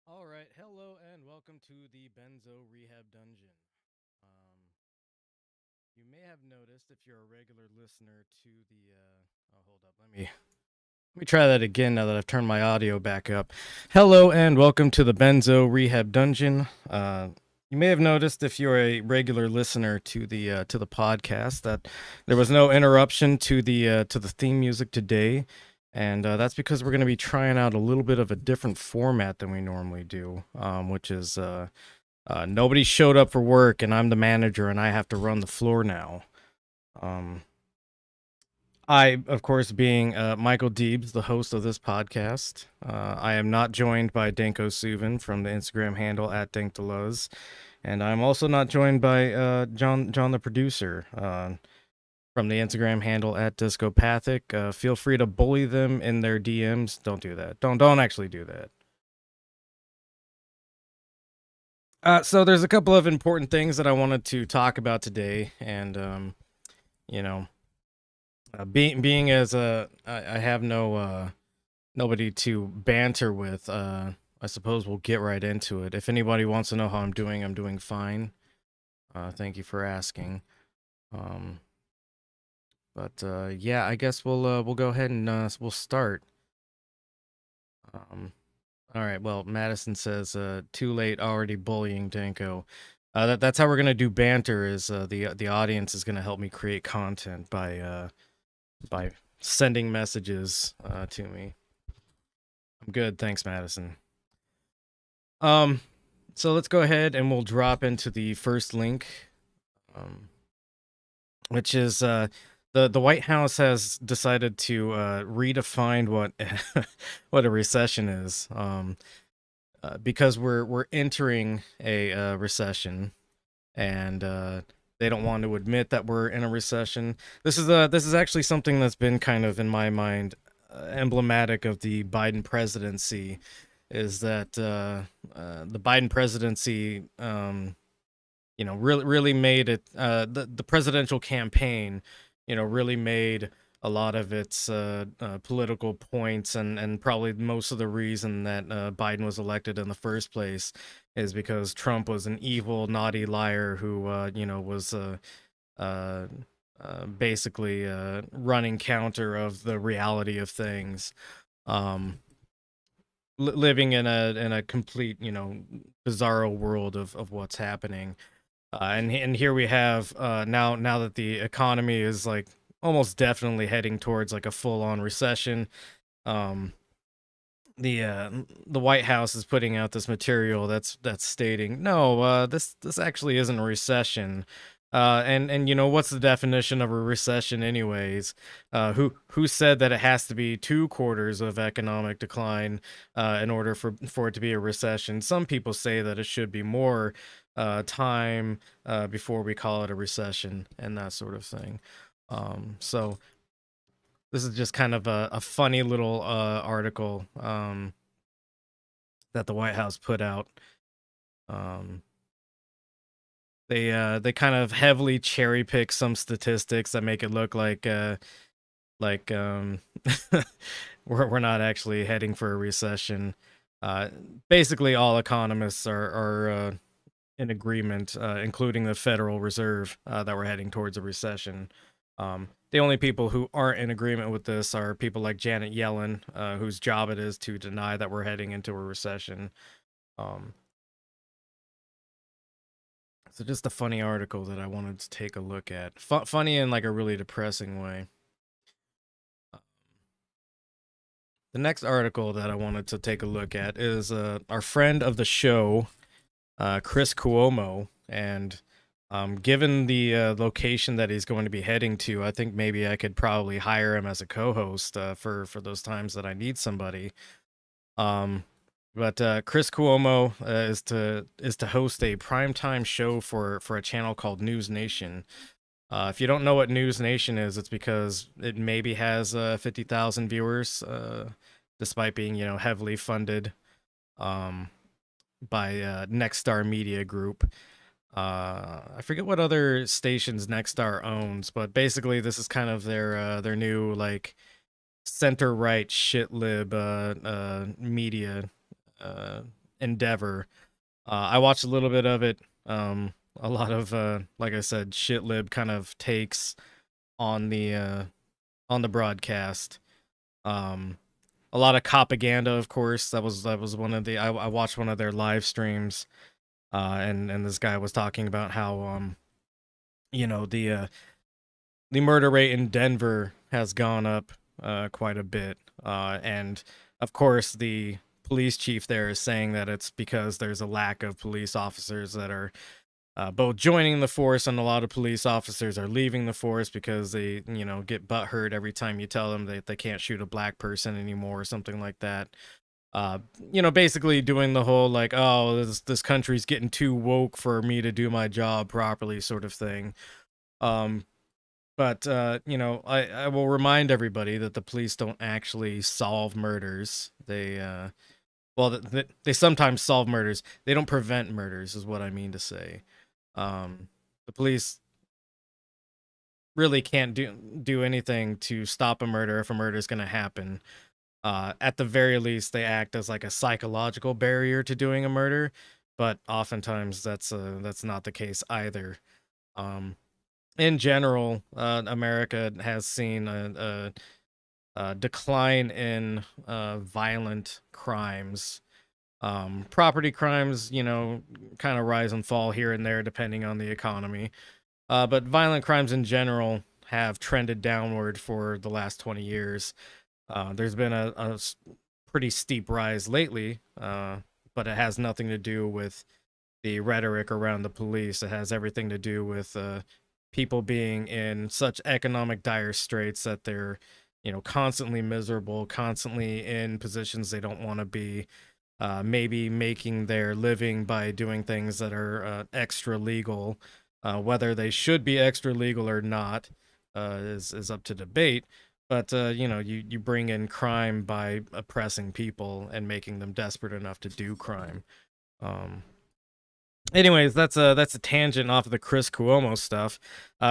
All right, hello and welcome to the Benzo Rehab Dungeon. Um, you may have noticed if you're a regular listener to the. Oh, hold up. Let me try that again now that I've turned my audio back up. Hello and welcome to the Benzo Rehab Dungeon. You may have noticed if you're a regular listener to the podcast that there was no interruption to the theme music today, and that's because we're going to be trying out a little bit of a different format than we normally do, which is nobody showed up for work and I'm the manager and I have to run the floor now. Um, I, of course, being Michael Deebs, the host of this podcast, I am not joined by Danko from the Instagram handle at DankDeLuz, and I'm also not joined by John the producer from the Instagram handle at Discopathic. Feel free to bully them in their DMs. Don't do that. Don't actually do that. So there's a couple of important things that I wanted to talk about today, and you know, being as I have nobody to banter with. I suppose we'll get right into it. If anybody wants to know how I'm doing fine. Thank you for asking. Um, but yeah, I guess we'll go ahead and we'll start. Um, all right. Well, Madison says too late already bullying Danko. That's how we're gonna do banter. Is the audience is gonna help me create content by sending messages to me. I'm good, thanks, Madison. Um, so let's go ahead and we'll drop into the first link, um, which is the White House has decided to redefine what what a recession is. Because we're entering a recession, and they don't want to admit that we're in a recession. This is actually something that's been kind of in my mind emblematic of the Biden presidency. Is that the Biden presidency, really made it the presidential campaign, really made a lot of its political points, and probably most of the reason that Biden was elected in the first place is because Trump was an evil, naughty liar who, was uh, basically running counter of the reality of things, um, living in a complete, bizarro world of what's happening. And here we have now that the economy is like almost definitely heading towards like a full on recession. Um, the White House is putting out this material that's stating no, this actually isn't a recession. And what's the definition of a recession anyways? Who said that it has to be 2 quarters of economic decline in order for it to be a recession? Some people say that it should be more time before we call it a recession and that sort of thing. So this is just kind of a funny little article that the White House put out. Um, they kind of heavily cherry pick some statistics that make it look like we're not actually heading for a recession. Uh, Basically, all economists are in agreement, including the Federal Reserve, that we're heading towards a recession. The only people who aren't in agreement with this are people like Janet Yellen, whose job it is to deny that we're heading into a recession. Um, so just a funny article that I wanted to take a look at. Funny in like a really depressing way. The next article that I wanted to take a look at is our friend of the show, Chris Cuomo, and Given the location that he's going to be heading to, I think maybe I could probably hire him as a co-host for those times that I need somebody. Um, but Chris Cuomo is to host a primetime show for a channel called News Nation. If you don't know what News Nation is, it's because it maybe has 50,000 viewers, despite being heavily funded um, by Nexstar Media Group. I forget what other stations Nexstar owns, but basically this is kind of their new like center right shit lib media uh, endeavor. I watched a little bit of it. A lot of like I said, shit lib kind of takes on the broadcast. Um, a lot of propaganda, of course. That was one of the I watched one of their live streams, and this guy was talking about how you know the murder rate in Denver has gone up quite a bit, and of course the police chief there is saying that it's because there's a lack of police officers that are both joining the force, and a lot of police officers are leaving the force because they, get butthurt every time you tell them that they can't shoot a black person anymore or something like that. Basically doing the whole like, oh, this country's getting too woke for me to do my job properly sort of thing. Um, but I will remind everybody that the police don't actually solve murders. They sometimes solve murders. They don't prevent murders, is what I mean to say. The police really can't do anything to stop a murder if a murder is going to happen. At the very least, they act as like a psychological barrier to doing a murder, but oftentimes that's not the case either. Um, in general, America has seen a decline in violent crimes. Property crimes, kind of rise and fall here and there depending on the economy. But violent crimes in general have trended downward for the last 20 years. There's been a pretty steep rise lately, but it has nothing to do with the rhetoric around the police. It has everything to do with people being in such economic dire straits that they're, constantly miserable, constantly in positions they don't want to be. Maybe making their living by doing things that are extra legal. Whether they should be extra legal or not is up to debate. But you bring in crime by oppressing people and making them desperate enough to do crime. Um, Anyways, that's a tangent off of the Chris Cuomo stuff.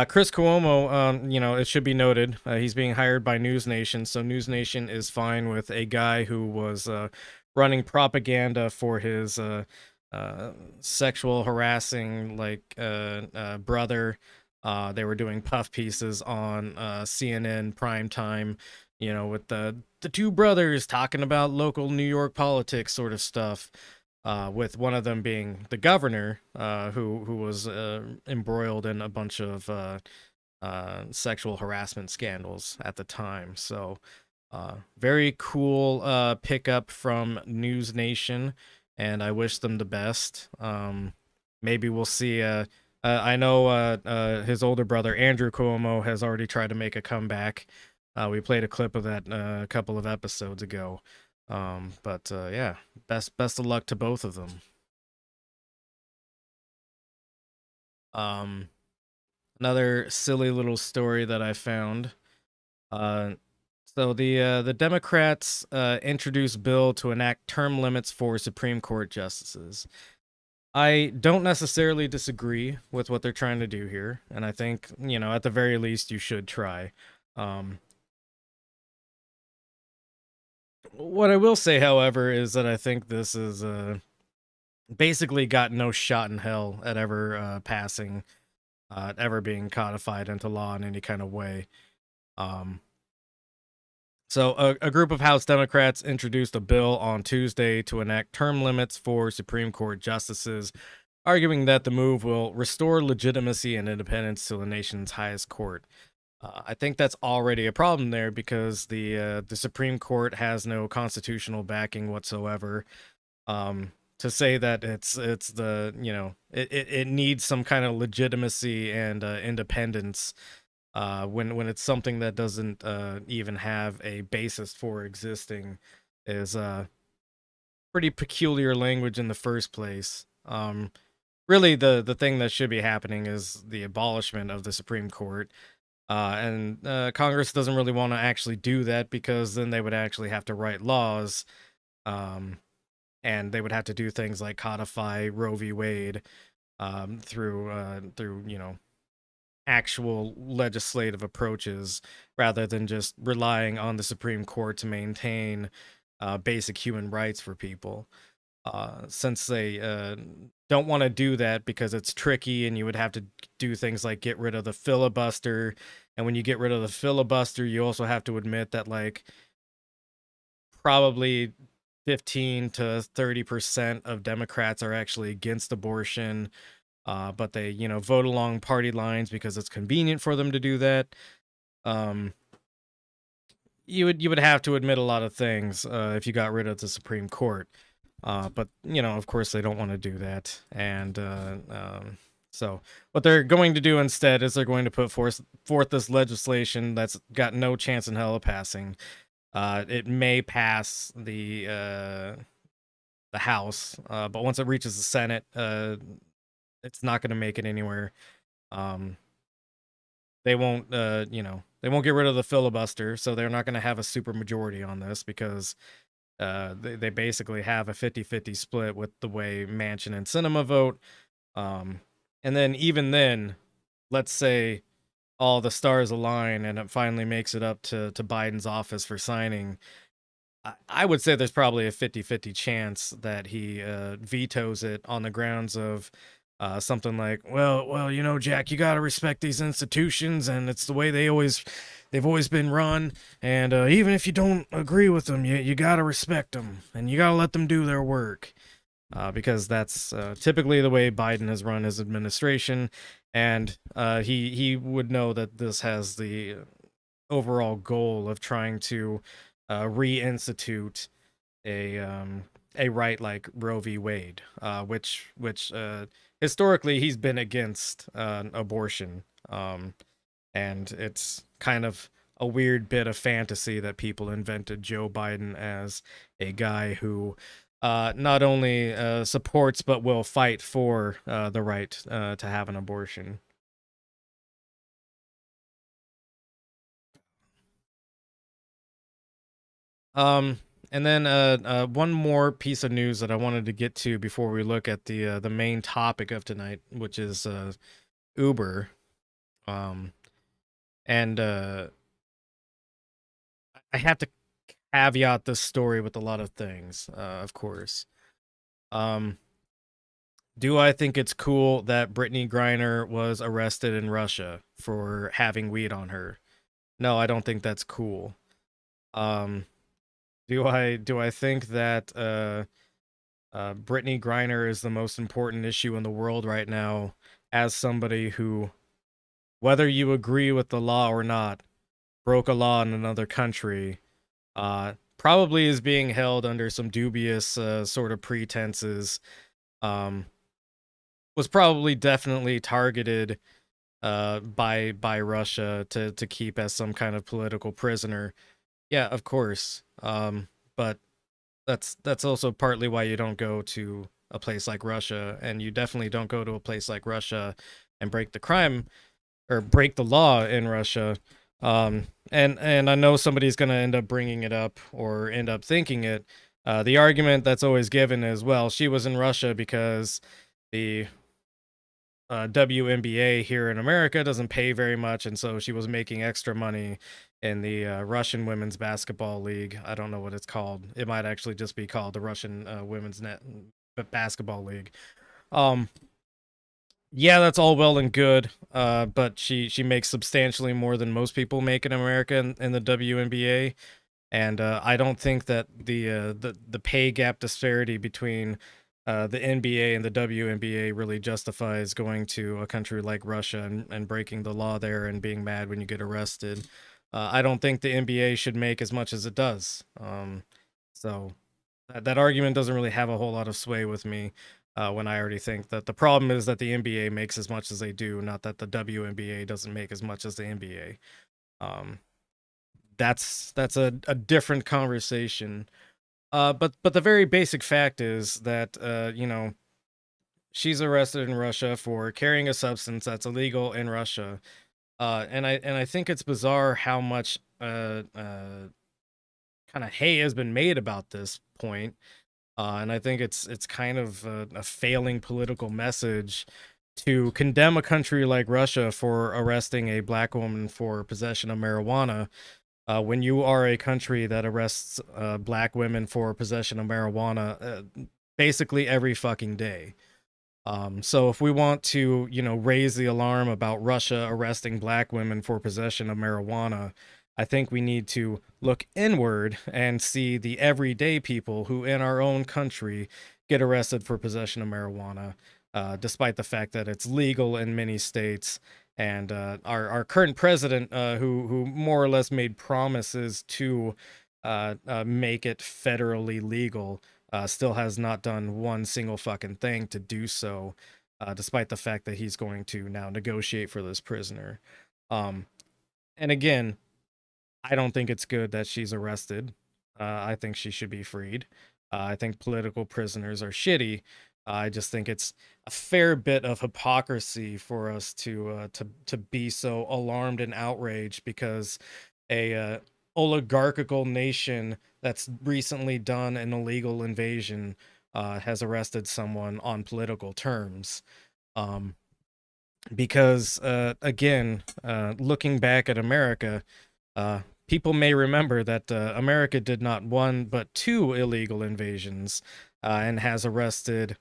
Chris Cuomo, it should be noted, he's being hired by News Nation, so News Nation is fine with a guy who was running propaganda for his sexual harassing brother. They were doing puff pieces on CNN primetime, with the two brothers talking about local New York politics sort of stuff. With one of them being the governor, who was embroiled in a bunch of sexual harassment scandals at the time. So, very cool pickup from News Nation, and I wish them the best. Maybe we'll see. I know his older brother Andrew Cuomo has already tried to make a comeback. We played a clip of that a couple of episodes ago. But yeah, best of luck to both of them. Um, Another silly little story that I found. Uh, so the Democrats introduced bill to enact term limits for Supreme Court justices. I don't necessarily disagree with what they're trying to do here, and I think at the very least you should try. Um, what I will say, however, is that I think this is basically got no shot in hell at ever passing, ever being codified into law in any kind of way. Um, so, a group of House Democrats introduced a bill on Tuesday to enact term limits for Supreme Court justices, arguing that the move will restore legitimacy and independence to the nation's highest court. I think that's already a problem there because the Supreme Court has no constitutional backing whatsoever. to say that it's the it needs some kind of legitimacy and independence when it's something that doesn't even have a basis for existing is pretty peculiar language in the first place. Really, the thing that should be happening is the abolishment of the Supreme Court. And Congress doesn't really want to actually do that because then they would actually have to write laws, um, and they would have to do things like codify Roe v. Wade through actual legislative approaches rather than just relying on the Supreme Court to maintain basic human rights for people. Since they don't want to do that because it's tricky and you would have to do things like get rid of the filibuster. And when you get rid of the filibuster, you also have to admit that, like, probably 15 to 30% of Democrats are actually against abortion, but they, vote along party lines because it's convenient for them to do that. Um, you would have to admit a lot of things if you got rid of the Supreme Court. But of course, they don't want to do that, and so what they're going to do instead is they're going to put forth this legislation that's got no chance in hell of passing. It may pass the House, but once it reaches the Senate, it's not going to make it anywhere. Um, they won't, they won't get rid of the filibuster, so they're not going to have a super majority on this because they basically have a 50-50 split with the way Manchin and Sinema vote. And then even then, let's say all the stars align and it finally makes it up to Biden's office for signing. I would say there's probably a 50-50 chance that he vetoes it on the grounds of something like, well, Jack, you got to respect these institutions, and it's the way they've always been run, and even if you don't agree with them, you got to respect them, and you got to let them do their work, because that's typically the way Biden has run his administration, and he would know that this has the overall goal of trying to reinstitute a right like Roe v. Wade, which historically he's been against abortion, and it's kind of a weird bit of fantasy that people invented Joe Biden as a guy who not only supports but will fight for the right to have an abortion. Um, and then one more piece of news that I wanted to get to before we look at the main topic of tonight, which is Uber. Um, and I have to caveat this story with a lot of things, of course. Um, do I think it's cool that Brittany Griner was arrested in Russia for having weed on her? No, I don't think that's cool. Um, do I think that Brittany Griner is the most important issue in the world right now, as somebody who, whether you agree with the law or not, broke a law in another country, probably is being held under some dubious sort of pretenses, um, was probably definitely targeted by Russia to keep as some kind of political prisoner. Yeah, of course. But that's also partly why you don't go to a place like Russia, and you definitely don't go to a place like Russia and break the crime or break the law in Russia. And I know somebody's going to end up bringing it up or end up thinking it. The argument that's always given is, well, she was in Russia because the WNBA here in America doesn't pay very much, and so she was making extra money in the Russian Women's Basketball League. I don't know what it's called. It might actually just be called the Russian Women's Basketball League. Um, yeah, that's all well and good, but she makes substantially more than most people make in America in the WNBA, and I don't think that the pay gap disparity between the NBA and the WNBA really justifies going to a country like Russia and breaking the law there and being mad when you get arrested. I don't think the NBA should make as much as it does. So that argument doesn't really have a whole lot of sway with me. When I already think that the problem is that the NBA makes as much as they do, not that the WNBA doesn't make as much as the NBA. Um, that's a different conversation. But the very basic fact is that she's arrested in Russia for carrying a substance that's illegal in Russia. And I think it's bizarre how much kind of hay has been made about this point. And I think it's kind of a failing political message to condemn a country like Russia for arresting a black woman for possession of marijuana, when you are a country that arrests black women for possession of marijuana basically every fucking day. So if we want to, raise the alarm about Russia arresting black women for possession of marijuana, I think we need to look inward and see the everyday people who in our own country get arrested for possession of marijuana, despite the fact that it's legal in many states. And our current president, who more or less made promises to make it federally legal, still has not done one single fucking thing to do so, despite the fact that he's going to now negotiate for this prisoner. And again, I don't think it's good that she's arrested. I think she should be freed. I think political prisoners are shitty. I just think it's a fair bit of hypocrisy for us to be so alarmed and outraged because a oligarchical nation that's recently done an illegal invasion has arrested someone on political terms. Um, because again, looking back at America, people may remember that America did not one but two illegal invasions, and has arrested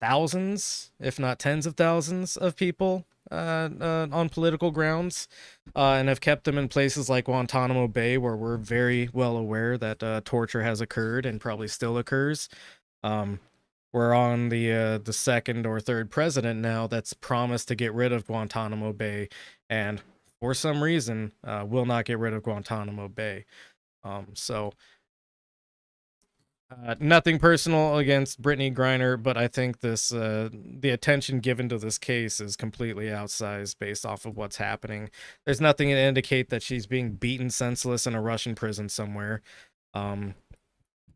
thousands, if not tens of thousands, of people on political grounds, and have kept them in places like Guantanamo Bay, where we're very well aware that torture has occurred and probably still occurs. Um, we're on the second or third president now that's promised to get rid of Guantanamo Bay, and for some reason will not get rid of Guantanamo Bay. So nothing personal against Brittany Griner, but I think the attention given to this case is completely outsized based off of what's happening. There's nothing to indicate that she's being beaten senseless in a Russian prison somewhere.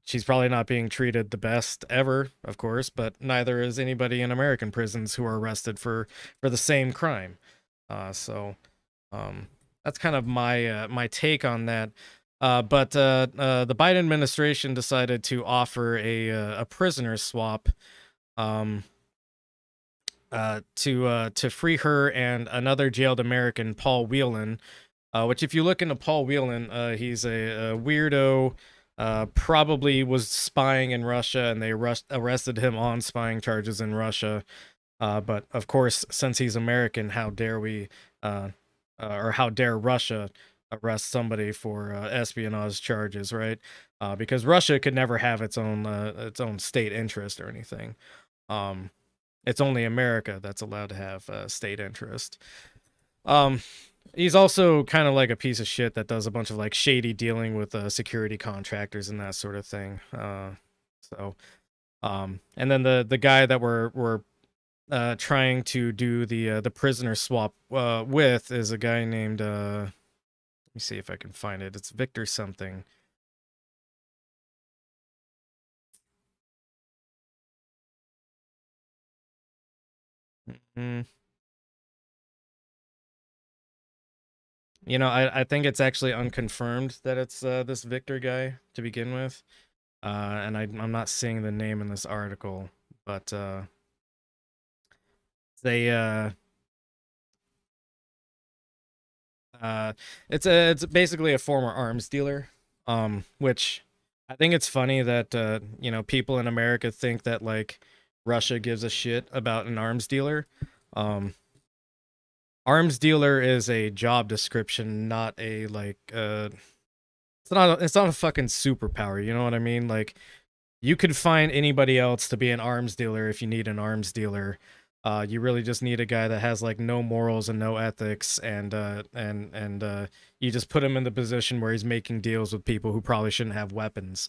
She's probably not being treated the best ever, of course, but neither is anybody in American prisons who are arrested for the same crime. So that's kind of my take on that. But the Biden administration decided to offer a prisoner swap, to free her and another jailed American, Paul Whelan. Which, if you look into Paul Whelan, he's a weirdo. Probably was spying in Russia, and they arrested him on spying charges in Russia. But of course, since he's American, how dare we, or how dare Russia arrest somebody for espionage charges, right? Because Russia could never have its own state interest or anything. It's only America that's allowed to have state interest. He's also kind of like a piece of shit that does a bunch of like shady dealing with security contractors and that sort of thing. And then the guy that we're trying to do the prisoner swap with is a guy named let me see if I can find it. It's Victor something. Mm. I think it's actually unconfirmed that it's this Victor guy to begin with. And I'm not seeing the name in this article, but they it's basically a former arms dealer, which I think it's funny that people in America think that like Russia gives a shit about an arms dealer. Arms dealer is a job description, not a like it's not a fucking superpower, you know what I mean? Like, you could find anybody else to be an arms dealer if you need an arms dealer. You really just need a guy that has like no morals and no ethics, and you just put him in the position where he's making deals with people who probably shouldn't have weapons.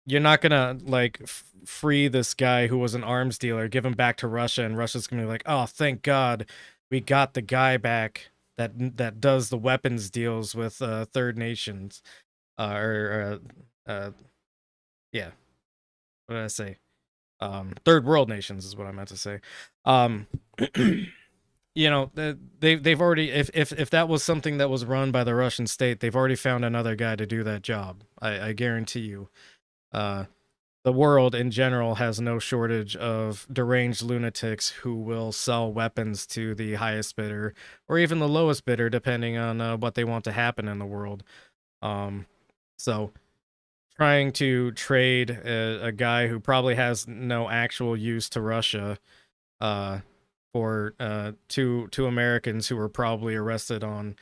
you're not gonna like free this guy who was an arms dealer, give him back to Russia, and Russia's gonna be like, oh, thank God, we got the guy back that does the weapons deals with third nations, or yeah, what did I say? Third world nations is what I meant to say. Um, you know, they've already, if that was something that was run by the Russian state, they've already found another guy to do that job. I guarantee you. Uh, the world in general has no shortage of deranged lunatics who will sell weapons to the highest bidder or even the lowest bidder, depending on what they want to happen in the world. Um, so trying to trade a guy who probably has no actual use to Russia uh, for two Americans who were probably arrested on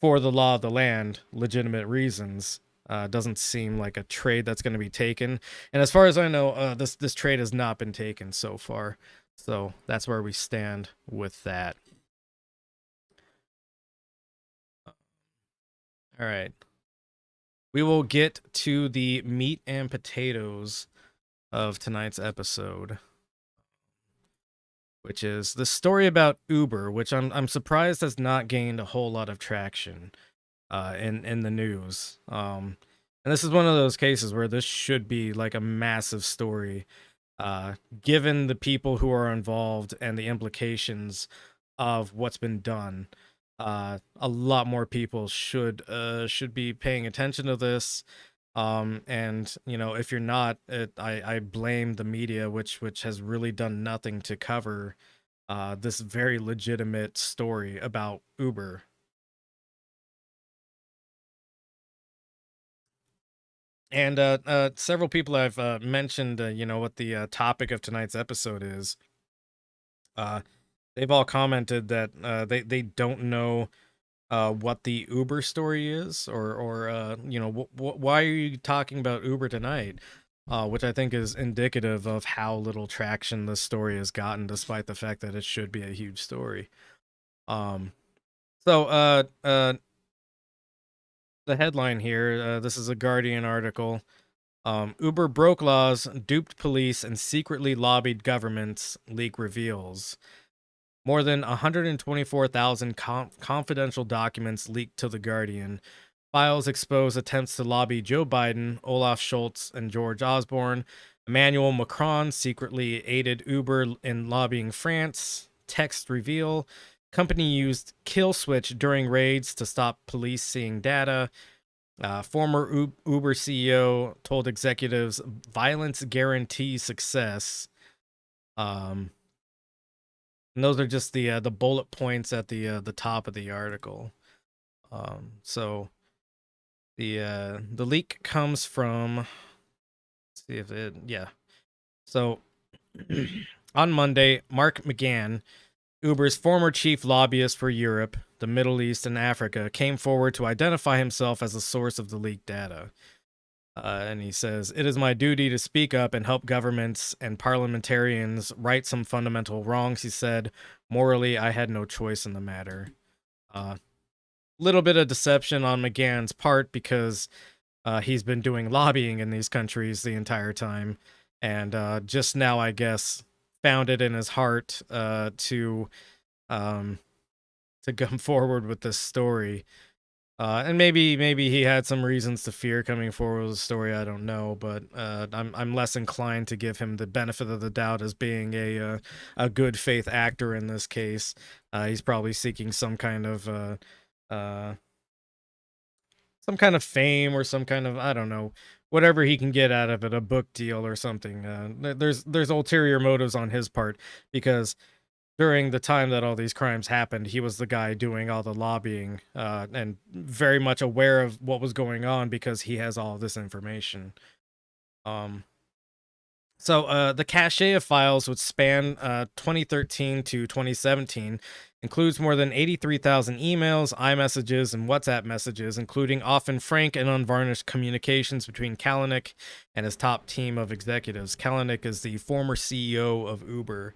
for the law of the land, legitimate reasons. Doesn't seem like a trade that's going to be taken. And as far as I know, this trade has not been taken so far. So that's where we stand with that. All right. We will get to the meat and potatoes of tonight's episode, which is the story about Uber, which I'm surprised has not gained a whole lot of traction in the news. And this is one of those cases where this should be like a massive story, given the people who are involved and the implications of what's been done. A lot more people should be paying attention to this. And you know, if you're not, I blame the media, which has really done nothing to cover this very legitimate story about Uber. And several people have mentioned, you know, what the topic of tonight's episode is. Uh, they've all commented that they don't know what the Uber story is, or you know, why are you talking about Uber tonight? Which I think is indicative of how little traction this story has gotten, despite the fact that it should be a huge story. Um, so the headline here, this is a Guardian article. Uber broke laws, duped police, and secretly lobbied governments, leak reveals. More than 124,000 confidential documents leaked to The Guardian. Files expose attempts to lobby Joe Biden, Olaf Scholz, and George Osborne. Emmanuel Macron secretly aided Uber in lobbying France. Text reveal. Company used kill switch during raids to stop police seeing data. Former Uber CEO told executives violence guarantees success. And those are just the bullet points at the top of the article. So the leak comes from, let's see if it, yeah. So on Monday, Mark McGann, Uber's former chief lobbyist for Europe, the Middle East, and Africa, came forward to identify himself as the source of the leaked data. And he says, "It is my duty to speak up and help governments and parliamentarians right some fundamental wrongs," he said. "Morally, I had no choice in the matter." Little bit of deception on McGann's part, because he's been doing lobbying in these countries the entire time. And just now, I guess, found it in his heart to come forward with this story. And maybe he had some reasons to fear coming forward with the story. I don't know, but I'm less inclined to give him the benefit of the doubt as being a good faith actor in this case. He's probably seeking some kind of fame, or some kind of, I don't know, whatever he can get out of it, a book deal or something. There's ulterior motives on his part, because during the time that all these crimes happened, he was the guy doing all the lobbying, and very much aware of what was going on, because he has all this information. So the cache of files, which span 2013 to 2017, includes more than 83,000 emails, iMessages, and WhatsApp messages, including often frank and unvarnished communications between Kalanick and his top team of executives. Kalanick is the former CEO of Uber.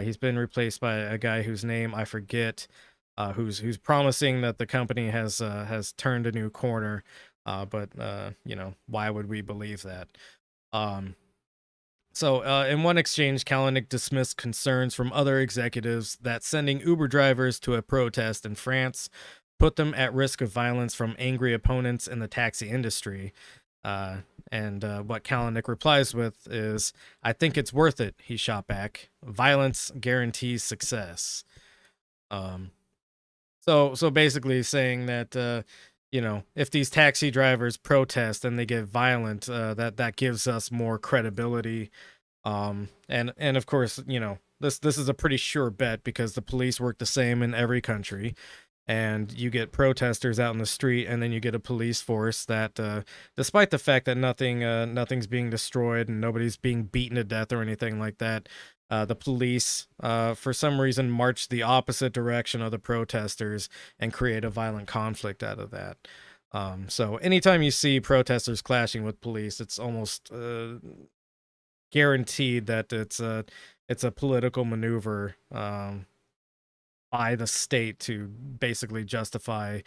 He's been replaced by a guy whose name I forget, who's promising that the company has turned a new corner. But why would we believe that? So, in one exchange, Kalanick dismissed concerns from other executives that sending Uber drivers to a protest in France put them at risk of violence from angry opponents in the taxi industry. Uh, and what Kalanick replies with is, "I think it's worth it," he shot back. "Violence guarantees success." Um, so basically saying that, if these taxi drivers protest and they get violent, that gives us more credibility. And of course, this is a pretty sure bet because the police work the same in every country, and you get protesters out in the street, and then you get a police force that, despite the fact that nothing's being destroyed and nobody's being beaten to death or anything like that, the police, for some reason, march the opposite direction of the protesters and create a violent conflict out of that. So anytime you see protesters clashing with police, it's almost guaranteed that it's a political maneuver by the state to basically justify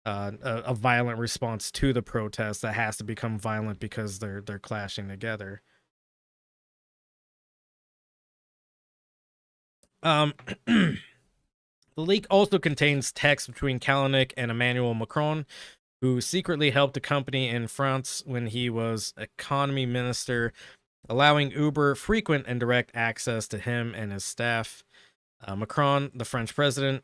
a violent response to the protest that has to become violent because they're clashing together. The leak also contains text between Kalanick and Emmanuel Macron, who secretly helped the company in France when he was economy minister, allowing Uber frequent and direct access to him and his staff. Macron, the French president,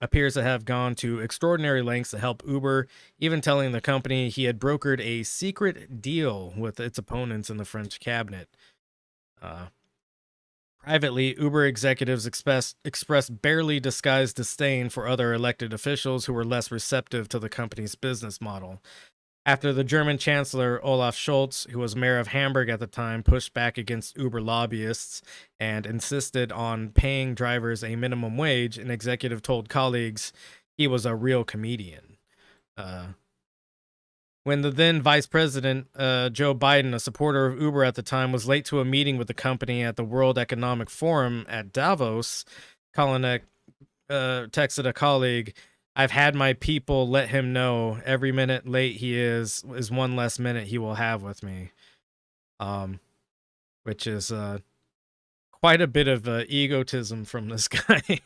appears to have gone to extraordinary lengths to help Uber, even telling the company he had brokered a secret deal with its opponents in the French cabinet. Uh, Privately, Uber executives expressed barely disguised disdain for other elected officials who were less receptive to the company's business model. After the German Chancellor Olaf Scholz, who was mayor of Hamburg at the time, pushed back against Uber lobbyists and insisted on paying drivers a minimum wage, an executive told colleagues he was a real comedian. Uh, when the then Vice President, Joe Biden, a supporter of Uber at the time, was late to a meeting with the company at the World Economic Forum at Davos, Kalanick texted a colleague, "I've had my people let him know every minute late he is one less minute he will have with me." Um, which is quite a bit of egotism from this guy.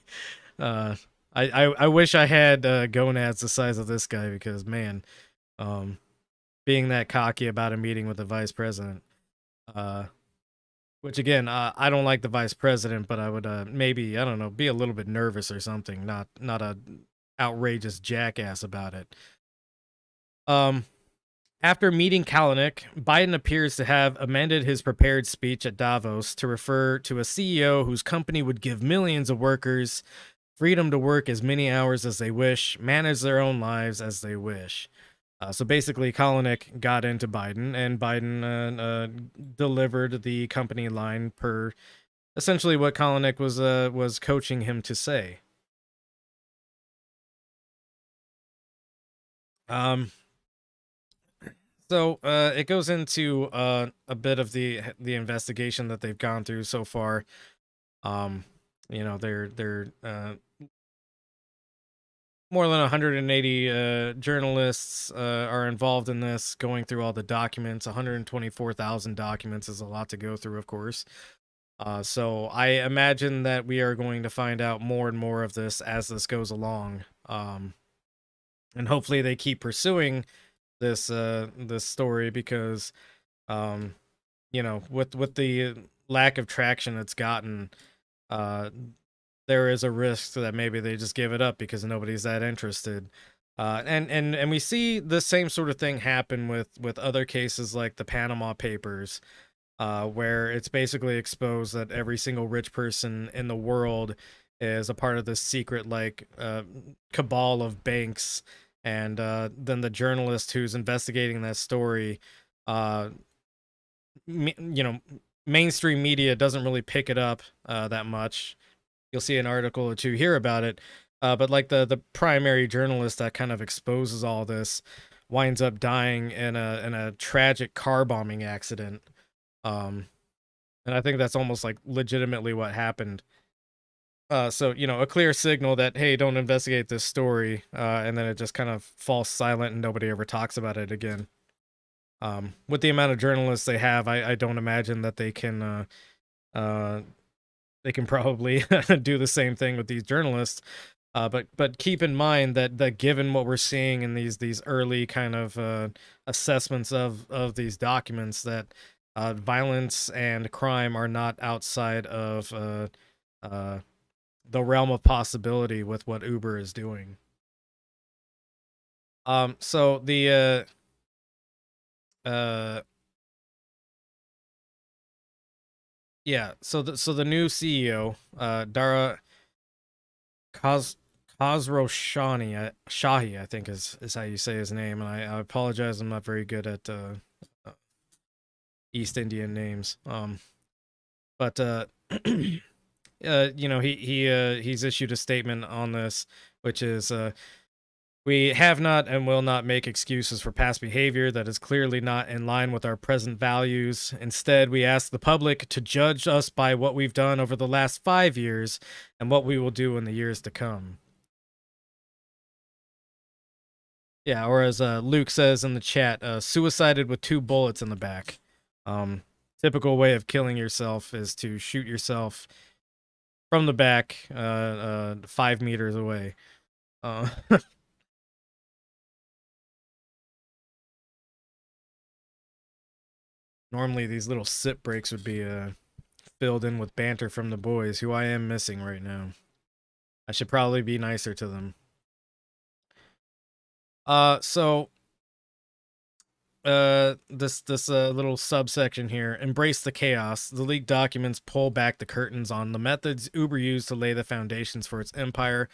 uh, I wish I had gonads the size of this guy because, man, um, being that cocky about a meeting with the vice president. Uh, which again, I don't like the vice president, but I would maybe, I don't know, be a little bit nervous or something, not a outrageous jackass about it. After meeting Kalanick, Biden appears to have amended his prepared speech at Davos to refer to a CEO whose company would give millions of workers freedom to work as many hours as they wish, manage their own lives as they wish. So basically, Kalanick got into Biden, and Biden delivered the company line per essentially what Kalanick was coaching him to say. Um, so it goes into a bit of the investigation that they've gone through so far. Um, they're more than 180 journalists are involved in this, going through all the documents. 124,000 documents is a lot to go through, of course. So I imagine that we are going to find out more and more of this as this goes along. And hopefully they keep pursuing this story because, um, with the lack of traction it's gotten, uh, there is a risk that maybe they just give it up because nobody's that interested. And we see the same sort of thing happen with other cases like the Panama Papers, where it's basically exposed that every single rich person in the world is a part of this secret cabal of banks. And then the journalist who's investigating that story, uh, mainstream media doesn't really pick it up that much. You'll see an article or two here about it, but like the primary journalist that kind of exposes all this winds up dying in a tragic car bombing accident. Um, and I think that's almost like legitimately what happened. So, a clear signal that, hey, don't investigate this story, and then it just kind of falls silent and nobody ever talks about it again. With the amount of journalists they have, I don't imagine that they can probably do the same thing with these journalists. But keep in mind that given what we're seeing in these early kind of assessments of these documents, that violence and crime are not outside of the realm of possibility with what Uber is doing. So the yeah, so the new CEO, Dara Khosrowshahi, Shahi, I think is how you say his name, and I apologize, I'm not very good at East Indian names. But he's issued a statement on this, which is we have not and will not make excuses for past behavior that is clearly not in line with our present values. Instead, we ask the public to judge us by what we've done over the last 5 years and what we will do in the years to come. Yeah, or as Luke says in the chat, suicided with 2 bullets in the back. Typical way of killing yourself is to shoot yourself from the back, 5 meters away. Normally, these little sip breaks would be filled in with banter from the boys, who I am missing right now. I should probably be nicer to them. So this little subsection here: embrace the chaos. The leaked documents pull back the curtains on the methods Uber used to lay the foundations for its empire.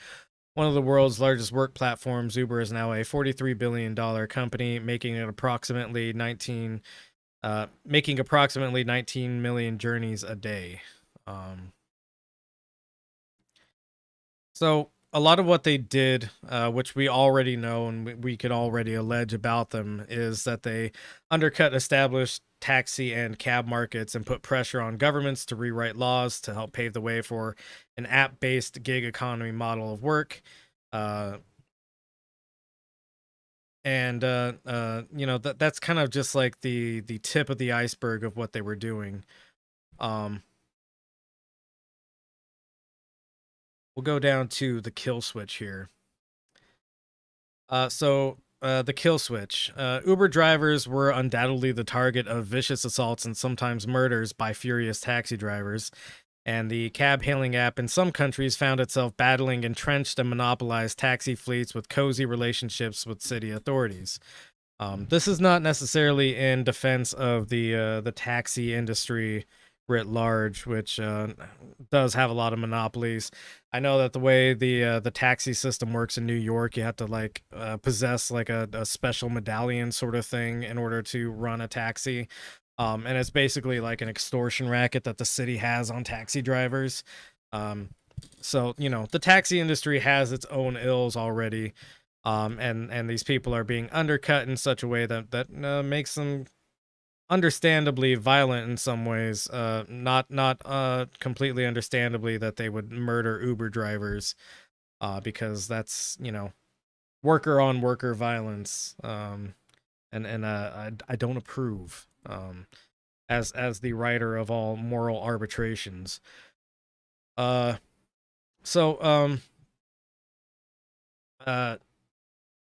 One of the world's largest work platforms, Uber is now a $43 billion company, making approximately 19 million journeys a day. So a lot of what they did, which we already know and we could already allege about them, is that they undercut established taxi and cab markets and put pressure on governments to rewrite laws to help pave the way for an app-based gig economy model of work. That's kind of just like the tip of the iceberg of what they were doing. We'll go down to the kill switch here. The kill switch. Uber drivers were undoubtedly the target of vicious assaults and sometimes murders by furious taxi drivers, and the cab hailing app in some countries found itself battling entrenched and monopolized taxi fleets with cozy relationships with city authorities. This is not necessarily in defense of the taxi industry writ large, which does have a lot of monopolies. I know that the way the taxi system works in New York, you have to possess like a special medallion sort of thing in order to run a taxi. And it's basically like an extortion racket that the city has on taxi drivers. So the taxi industry has its own ills already. And these people are being undercut in such a way that makes them understandably violent in some ways. Not completely understandably that they would murder Uber drivers, because that's worker on worker violence. I don't approve. As the writer of all moral arbitrations. Uh, so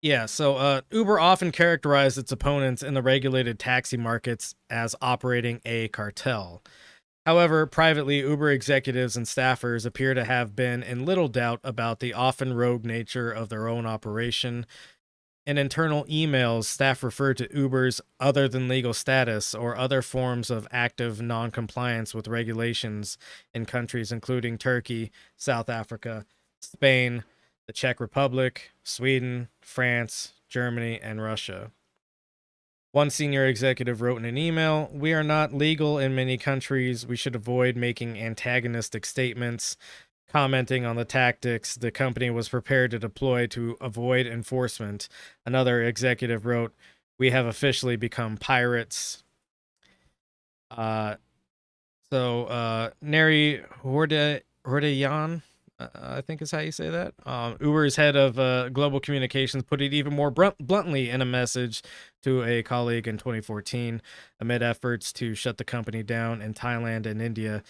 Yeah, so Uber often characterized its opponents in the regulated taxi markets as operating a cartel. However, privately, Uber executives and staffers appear to have been in little doubt about the often rogue nature of their own operation. In internal emails, staff referred to Uber's other than legal status or other forms of active non-compliance with regulations in countries including Turkey, South Africa, Spain, the Czech Republic, Sweden, France, Germany, and Russia. One senior executive wrote in an email, "We are not legal in many countries. We should avoid making antagonistic statements." Commenting on the tactics the company was prepared to deploy to avoid enforcement, another executive wrote, "We have officially become pirates." Neri Hordeyan, I think is how you say that. Uber's head of global communications put it even more bluntly in a message to a colleague in 2014 amid efforts to shut the company down in Thailand and India.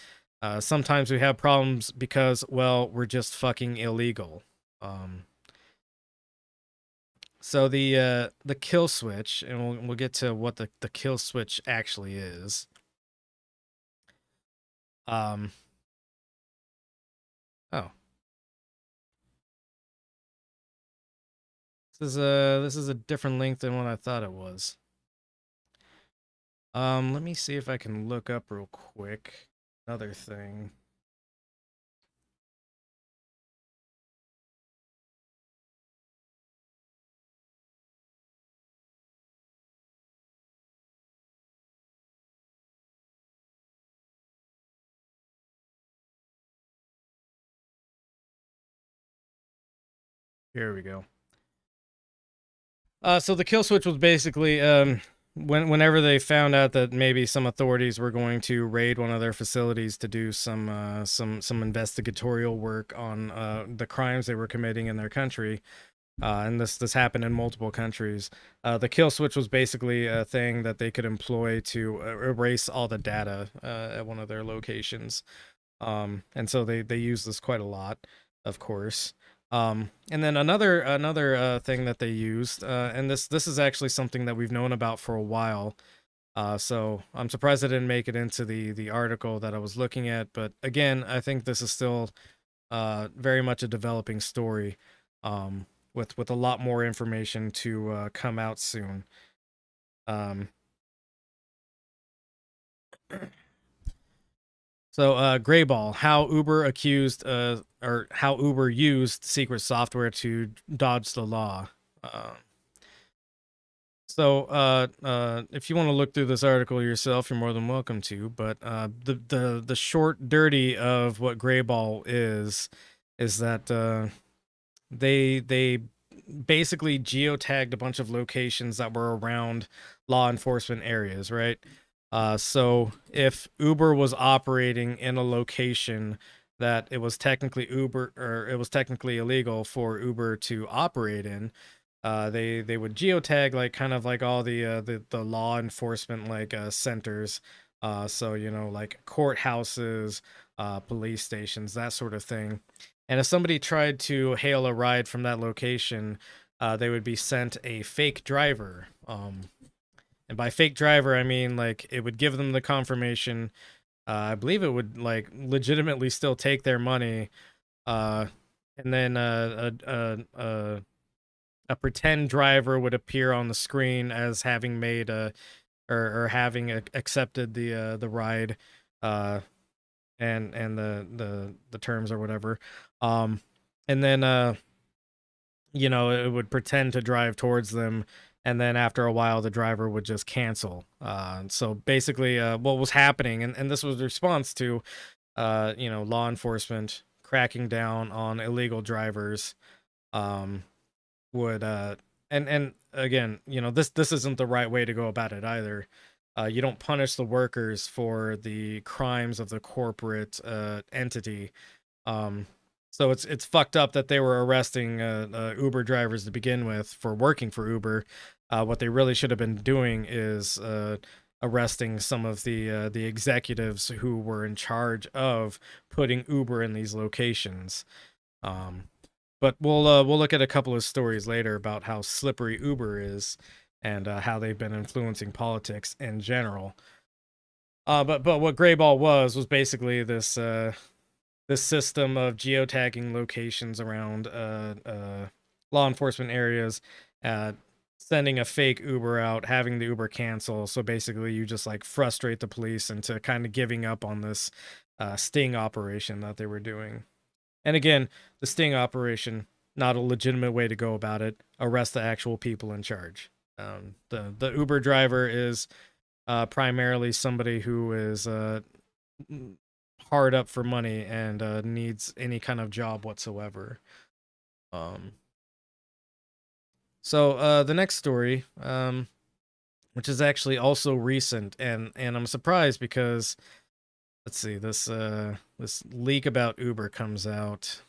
Sometimes we have problems because, well, we're just fucking illegal. So the kill switch, and we'll get to what the kill switch actually is. Oh, this is a different link than what I thought it was. Let me see if I can look up real quick another thing. Here we go. So the kill switch was basically whenever they found out that maybe some authorities were going to raid one of their facilities to do some investigatorial work on the crimes they were committing in their country. And this happened in multiple countries. The kill switch was basically a thing that they could employ to erase all the data at one of their locations. And so they use this quite a lot, of course. And then another thing that they used, and this is actually something that we've known about for a while. So I'm surprised I didn't make it into the article that I was looking at. But again, I think this is still very much a developing story, with a lot more information to come out soon. So, Grayball, how Uber how Uber used secret software to dodge the law. If you want to look through this article yourself, you're more than welcome to. But the short dirty of what Grayball is that they basically geotagged a bunch of locations that were around law enforcement areas, right? So if Uber was operating in a location that it was technically illegal for Uber to operate in, they would geotag like kind of like all the law enforcement like centers, so like courthouses, police stations, that sort of thing. And if somebody tried to hail a ride from that location, they would be sent a fake driver. And by fake driver, I mean like it would give them the confirmation. I believe it would like legitimately still take their money, and then a pretend driver would appear on the screen as having made or having accepted the ride, and the terms or whatever, and then it would pretend to drive towards them, and then after a while the driver would just cancel. So basically what was happening, and this was a response to law enforcement cracking down on illegal drivers, would and again, this isn't the right way to go about it either. You don't punish the workers for the crimes of the corporate entity. So it's fucked up that they were arresting Uber drivers to begin with for working for Uber. What they really should have been doing is arresting some of the executives who were in charge of putting Uber in these locations. But we'll look at a couple of stories later about how slippery Uber is and how they've been influencing politics in general. But what Grayball was basically this system of geotagging locations around law enforcement areas, sending a fake Uber out, having the Uber cancel. So basically, you just like frustrate the police into kind of giving up on this sting operation that they were doing. And again, the sting operation, not a legitimate way to go about it. Arrest the actual people in charge. The Uber driver is primarily somebody who is hard up for money and needs any kind of job whatsoever. So the next story, which is actually also recent, and I'm surprised because let's see, this leak about Uber comes out.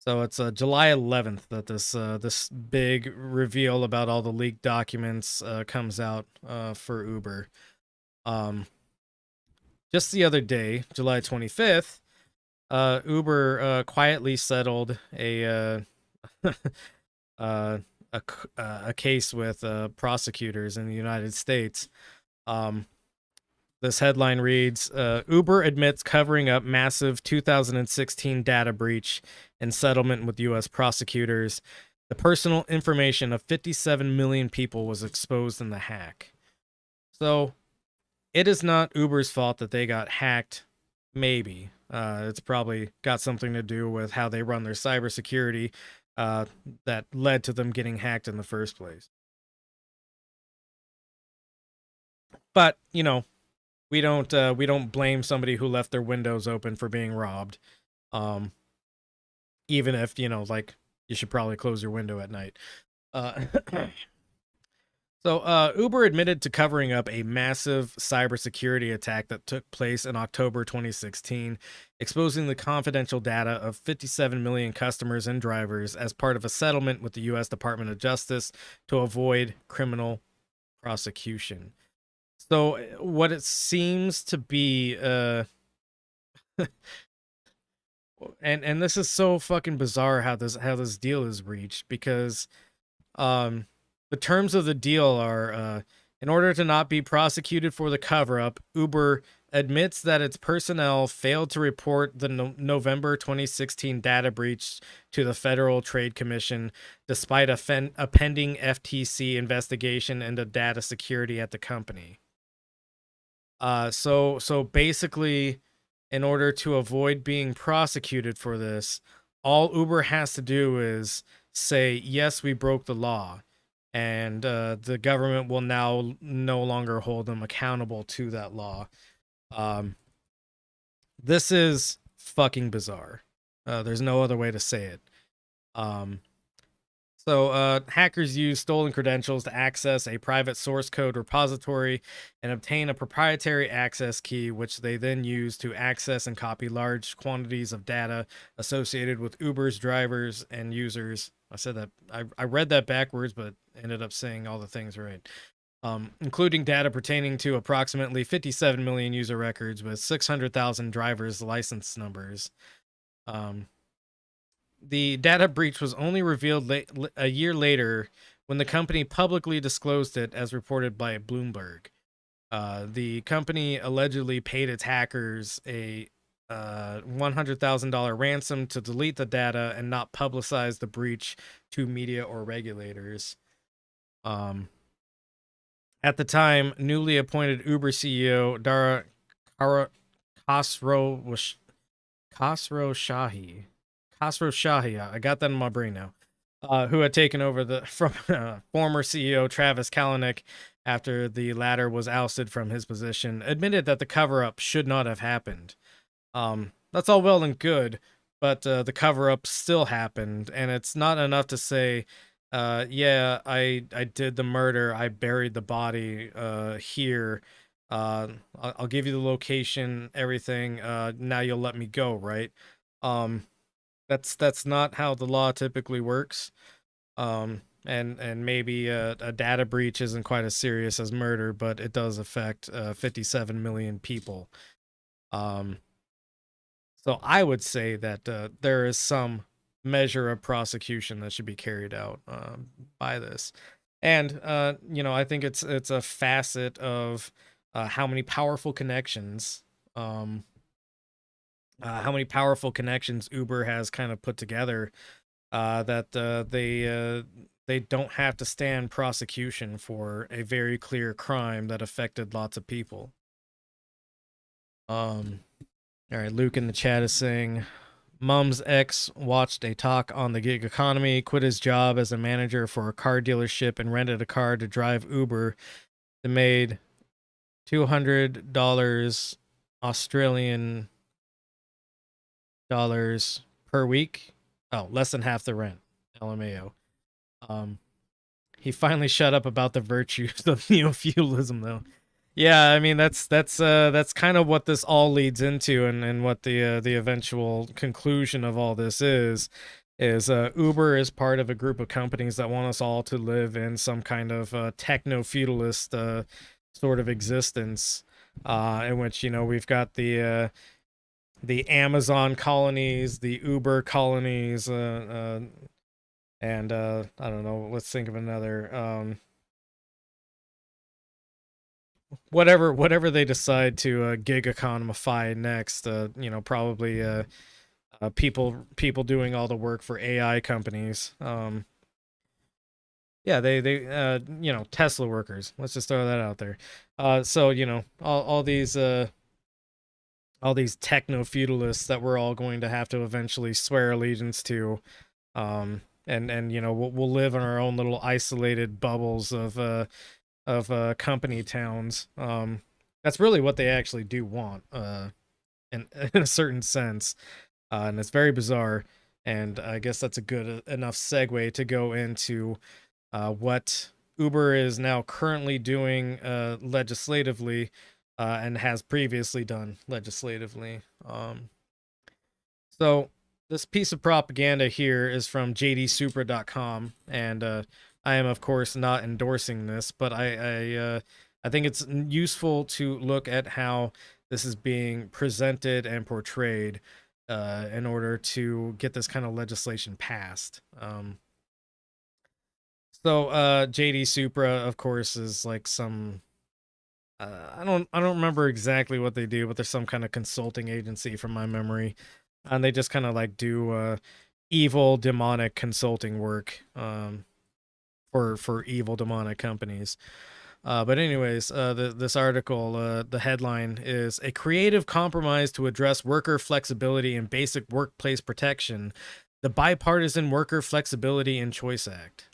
So it's July 11th that this big reveal about all the leaked documents comes out for Uber. Just the other day, July 25th, Uber quietly settled uh, a case with prosecutors in the United States. Um, this headline reads, Uber admits covering up massive 2016 data breach and settlement with U.S. prosecutors. The personal information of 57 million people was exposed in the hack. So it is not Uber's fault that they got hacked. Maybe. It's probably got something to do with how they run their cybersecurity that led to them getting hacked in the first place. But, you know, we don't blame somebody who left their windows open for being robbed. Even if, you know, like, you should probably close your window at night. So, Uber admitted to covering up a massive cybersecurity attack that took place in October 2016, exposing the confidential data of 57 million customers and drivers as part of a settlement with the U.S. Department of Justice to avoid criminal prosecution. So, what it seems to be, and this is so fucking bizarre how this deal is reached, because the terms of the deal are, in order to not be prosecuted for the cover-up, Uber admits that its personnel failed to report the November 2016 data breach to the Federal Trade Commission, despite a pending FTC investigation into data security at the company. So basically, in order to avoid being prosecuted for this, all Uber has to do is say, yes, we broke the law, and the government will now no longer hold them accountable to that law. This is fucking bizarre. There's no other way to say it. So hackers use stolen credentials to access a private source code repository and obtain a proprietary access key, which they then use to access and copy large quantities of data associated with Uber's drivers and users. I said that I read that backwards, but ended up saying all the things right. Including data pertaining to approximately 57 million user records with 600,000 drivers' license numbers. The data breach was only revealed a year later when the company publicly disclosed it, as reported by Bloomberg. The company allegedly paid its hackers a $100,000 ransom to delete the data and not publicize the breach to media or regulators. At the time, newly appointed Uber CEO Dara Khosrowshahi, I got that in my brain now, who had taken over from former CEO Travis Kalanick after the latter was ousted from his position, admitted that the cover-up should not have happened. That's all well and good, but the cover-up still happened, and it's not enough to say, yeah, I did the murder, I buried the body here, I'll give you the location, everything, now you'll let me go, right? That's not how the law typically works. And maybe a data breach isn't quite as serious as murder, but it does affect 57 million people. So I would say that there is some measure of prosecution that should be carried out by this. And you know, I think it's a facet of how many powerful connections Uber has kind of put together, that they don't have to stand prosecution for a very clear crime that affected lots of people. All right, Luke in the chat is saying, Mom's ex watched a talk on the gig economy, quit his job as a manager for a car dealership, and rented a car to drive Uber. They made $200 Australian dollars per week. Oh, less than half the rent. LMAO. He finally shut up about the virtues of neo-feudalism, though. Yeah, I mean that's kind of what this all leads into, and what the eventual conclusion of all this is. is Uber is part of a group of companies that want us all to live in some kind of techno feudalist sort of existence, in which we've got the Amazon colonies, the Uber colonies, and I don't know. Let's think of another. Whatever they decide to gig economify next. Probably people doing all the work for AI companies. Yeah, they Tesla workers. Let's just throw that out there. So all these techno feudalists that we're all going to have to eventually swear allegiance to, and we'll live in our own little isolated bubbles of company towns. That's really what they actually do want, in a certain sense, and it's very bizarre. And I guess that's a good enough segue to go into what Uber is now currently doing legislatively, and has previously done legislatively. So this piece of propaganda here is from jdsupra.com, and I am of course not endorsing this, but I think it's useful to look at how this is being presented and portrayed in order to get this kind of legislation passed. JD Supra, of course, is like some I don't remember exactly what they do, but there's some kind of consulting agency from my memory, and they just kind of like do evil demonic consulting work, for evil demonic companies. But anyways, this article, the headline is "A Creative Compromise to Address Worker Flexibility and Basic Workplace Protection: The Bipartisan Worker Flexibility and Choice Act."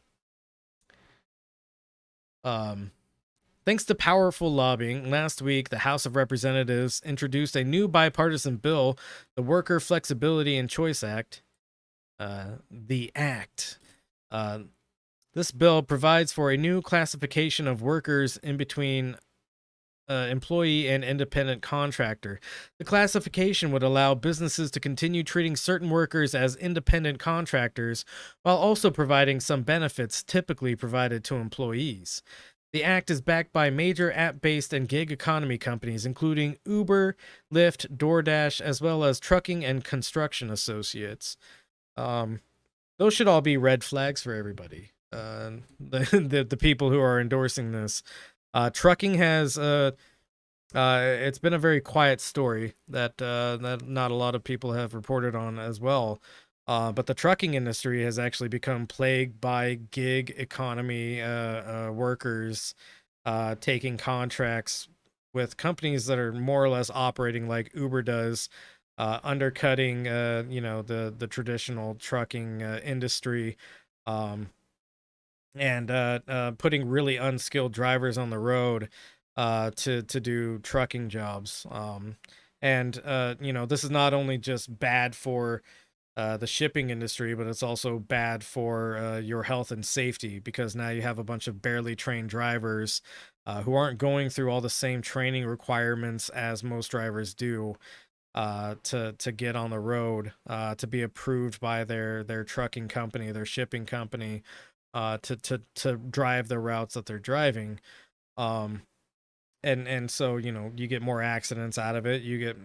Um, Thanks to powerful lobbying, last week the House of Representatives introduced a new bipartisan bill, the Worker Flexibility and Choice Act. The Act. Uh, this bill provides for a new classification of workers in between employee and independent contractor. The classification would allow businesses to continue treating certain workers as independent contractors while also providing some benefits typically provided to employees. The act is backed by major app-based and gig economy companies, including Uber, Lyft, DoorDash, as well as trucking and construction associates. Um, those should all be red flags for everybody. The people who are endorsing this. Trucking has it's been a very quiet story that not a lot of people have reported on as well. But the trucking industry has actually become plagued by gig economy workers taking contracts with companies that are more or less operating like Uber does, undercutting the traditional trucking industry, um, and putting really unskilled drivers on the road to do trucking jobs. And this is not only just bad for the shipping industry, but it's also bad for your health and safety, because now you have a bunch of barely trained drivers who aren't going through all the same training requirements as most drivers do to get on the road, to be approved by their trucking company, their shipping company, to drive the routes that they're driving. Um, and so you get more accidents out of it. You get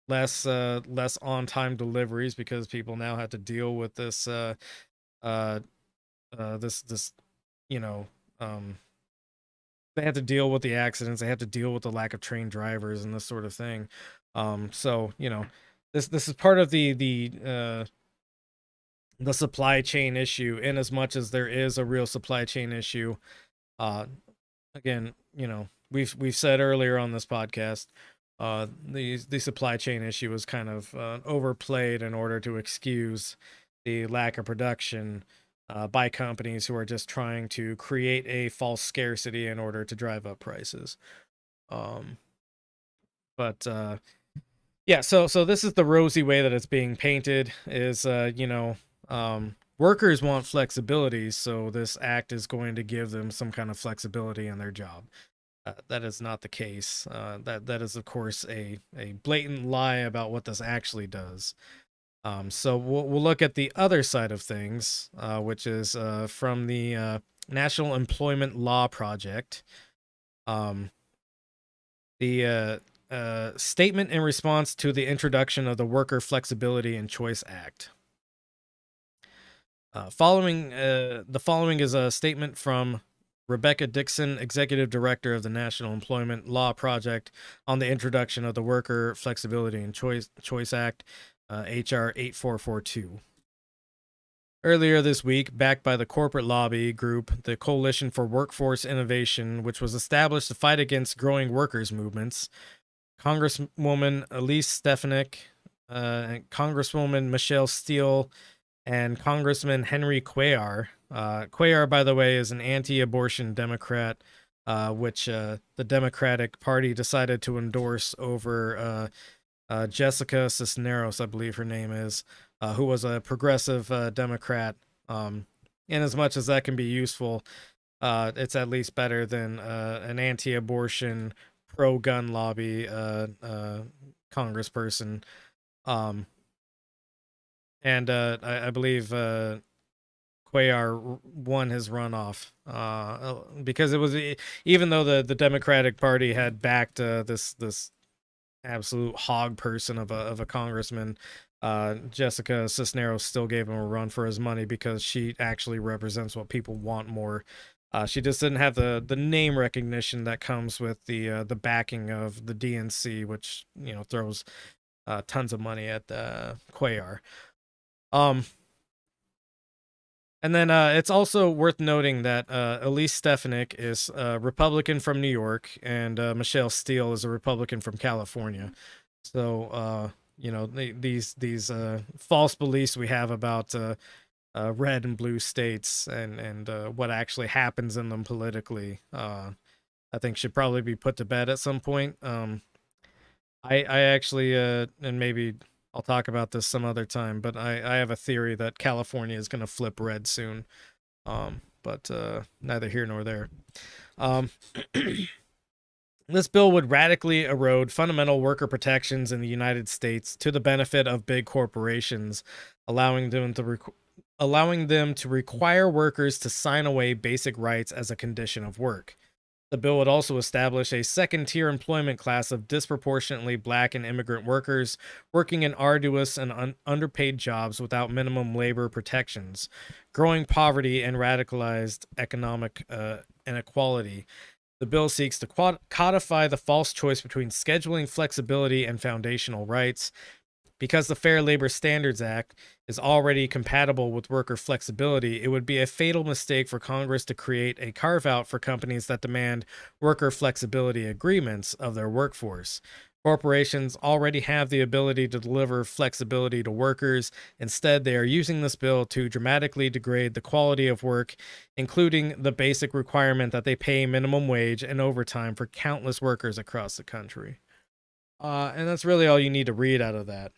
less on time deliveries because people now have to deal with uh this you know um they have to deal with the accidents, they have to deal with the lack of trained drivers and this sort of thing. So this is part of the supply chain issue, in as much as there is a real supply chain issue. uh Again, we've said earlier on this podcast, the supply chain issue was kind of overplayed in order to excuse the lack of production by companies who are just trying to create a false scarcity in order to drive up prices. Um, but yeah, so this is the rosy way that it's being painted. Is workers want flexibility, so this act is going to give them some kind of flexibility in their job. That is not the case. That is, of course, a blatant lie about what this actually does. So we'll look at the other side of things, which is from the National Employment Law Project. The statement in response to the introduction of the Worker Flexibility and Choice Act. The following is a statement from Rebecca Dixon, Executive Director of the National Employment Law Project, on the introduction of the Worker Flexibility and Choice Act, HR 8442. Earlier this week, backed by the corporate lobby group, the Coalition for Workforce Innovation, which was established to fight against growing workers' movements, Congresswoman Elise Stefanik, Congresswoman Michelle Steele, and Congressman Henry Cuellar. Cuellar, by the way, is an anti-abortion Democrat, which the Democratic Party decided to endorse over Jessica Cisneros, I believe her name is, who was a progressive Democrat. In as much as that can be useful, it's at least better than an anti-abortion, pro-gun lobby congressperson. And I believe Cuellar won his runoff because it was, even though the Democratic Party had backed this absolute hog person of a congressman, Jessica Cisneros still gave him a run for his money because she actually represents what people want more. She just didn't have the name recognition that comes with the backing of the DNC, which throws tons of money at Cuellar. And then it's also worth noting that Elise Stefanik is a Republican from New York, and Michelle Steele is a Republican from California. So these false beliefs we have about red and blue states and what actually happens in them politically, I think should probably be put to bed at some point. I actually and maybe I'll talk about this some other time, but I have a theory that California is going to flip red soon. But neither here nor there. This bill would radically erode fundamental worker protections in the United States to the benefit of big corporations, allowing them to require workers to sign away basic rights as a condition of work. The bill would also establish a second-tier employment class of disproportionately black and immigrant workers working in arduous and underpaid jobs without minimum labor protections, growing poverty and radicalized economic inequality. The bill seeks to codify the false choice between scheduling flexibility and foundational rights. Because the Fair Labor Standards Act is already compatible with worker flexibility, it would be a fatal mistake for Congress to create a carve-out for companies that demand worker flexibility agreements of their workforce. Corporations already have the ability to deliver flexibility to workers. Instead, they are using this bill to dramatically degrade the quality of work, including the basic requirement that they pay minimum wage and overtime for countless workers across the country. And that's really all you need to read out of that.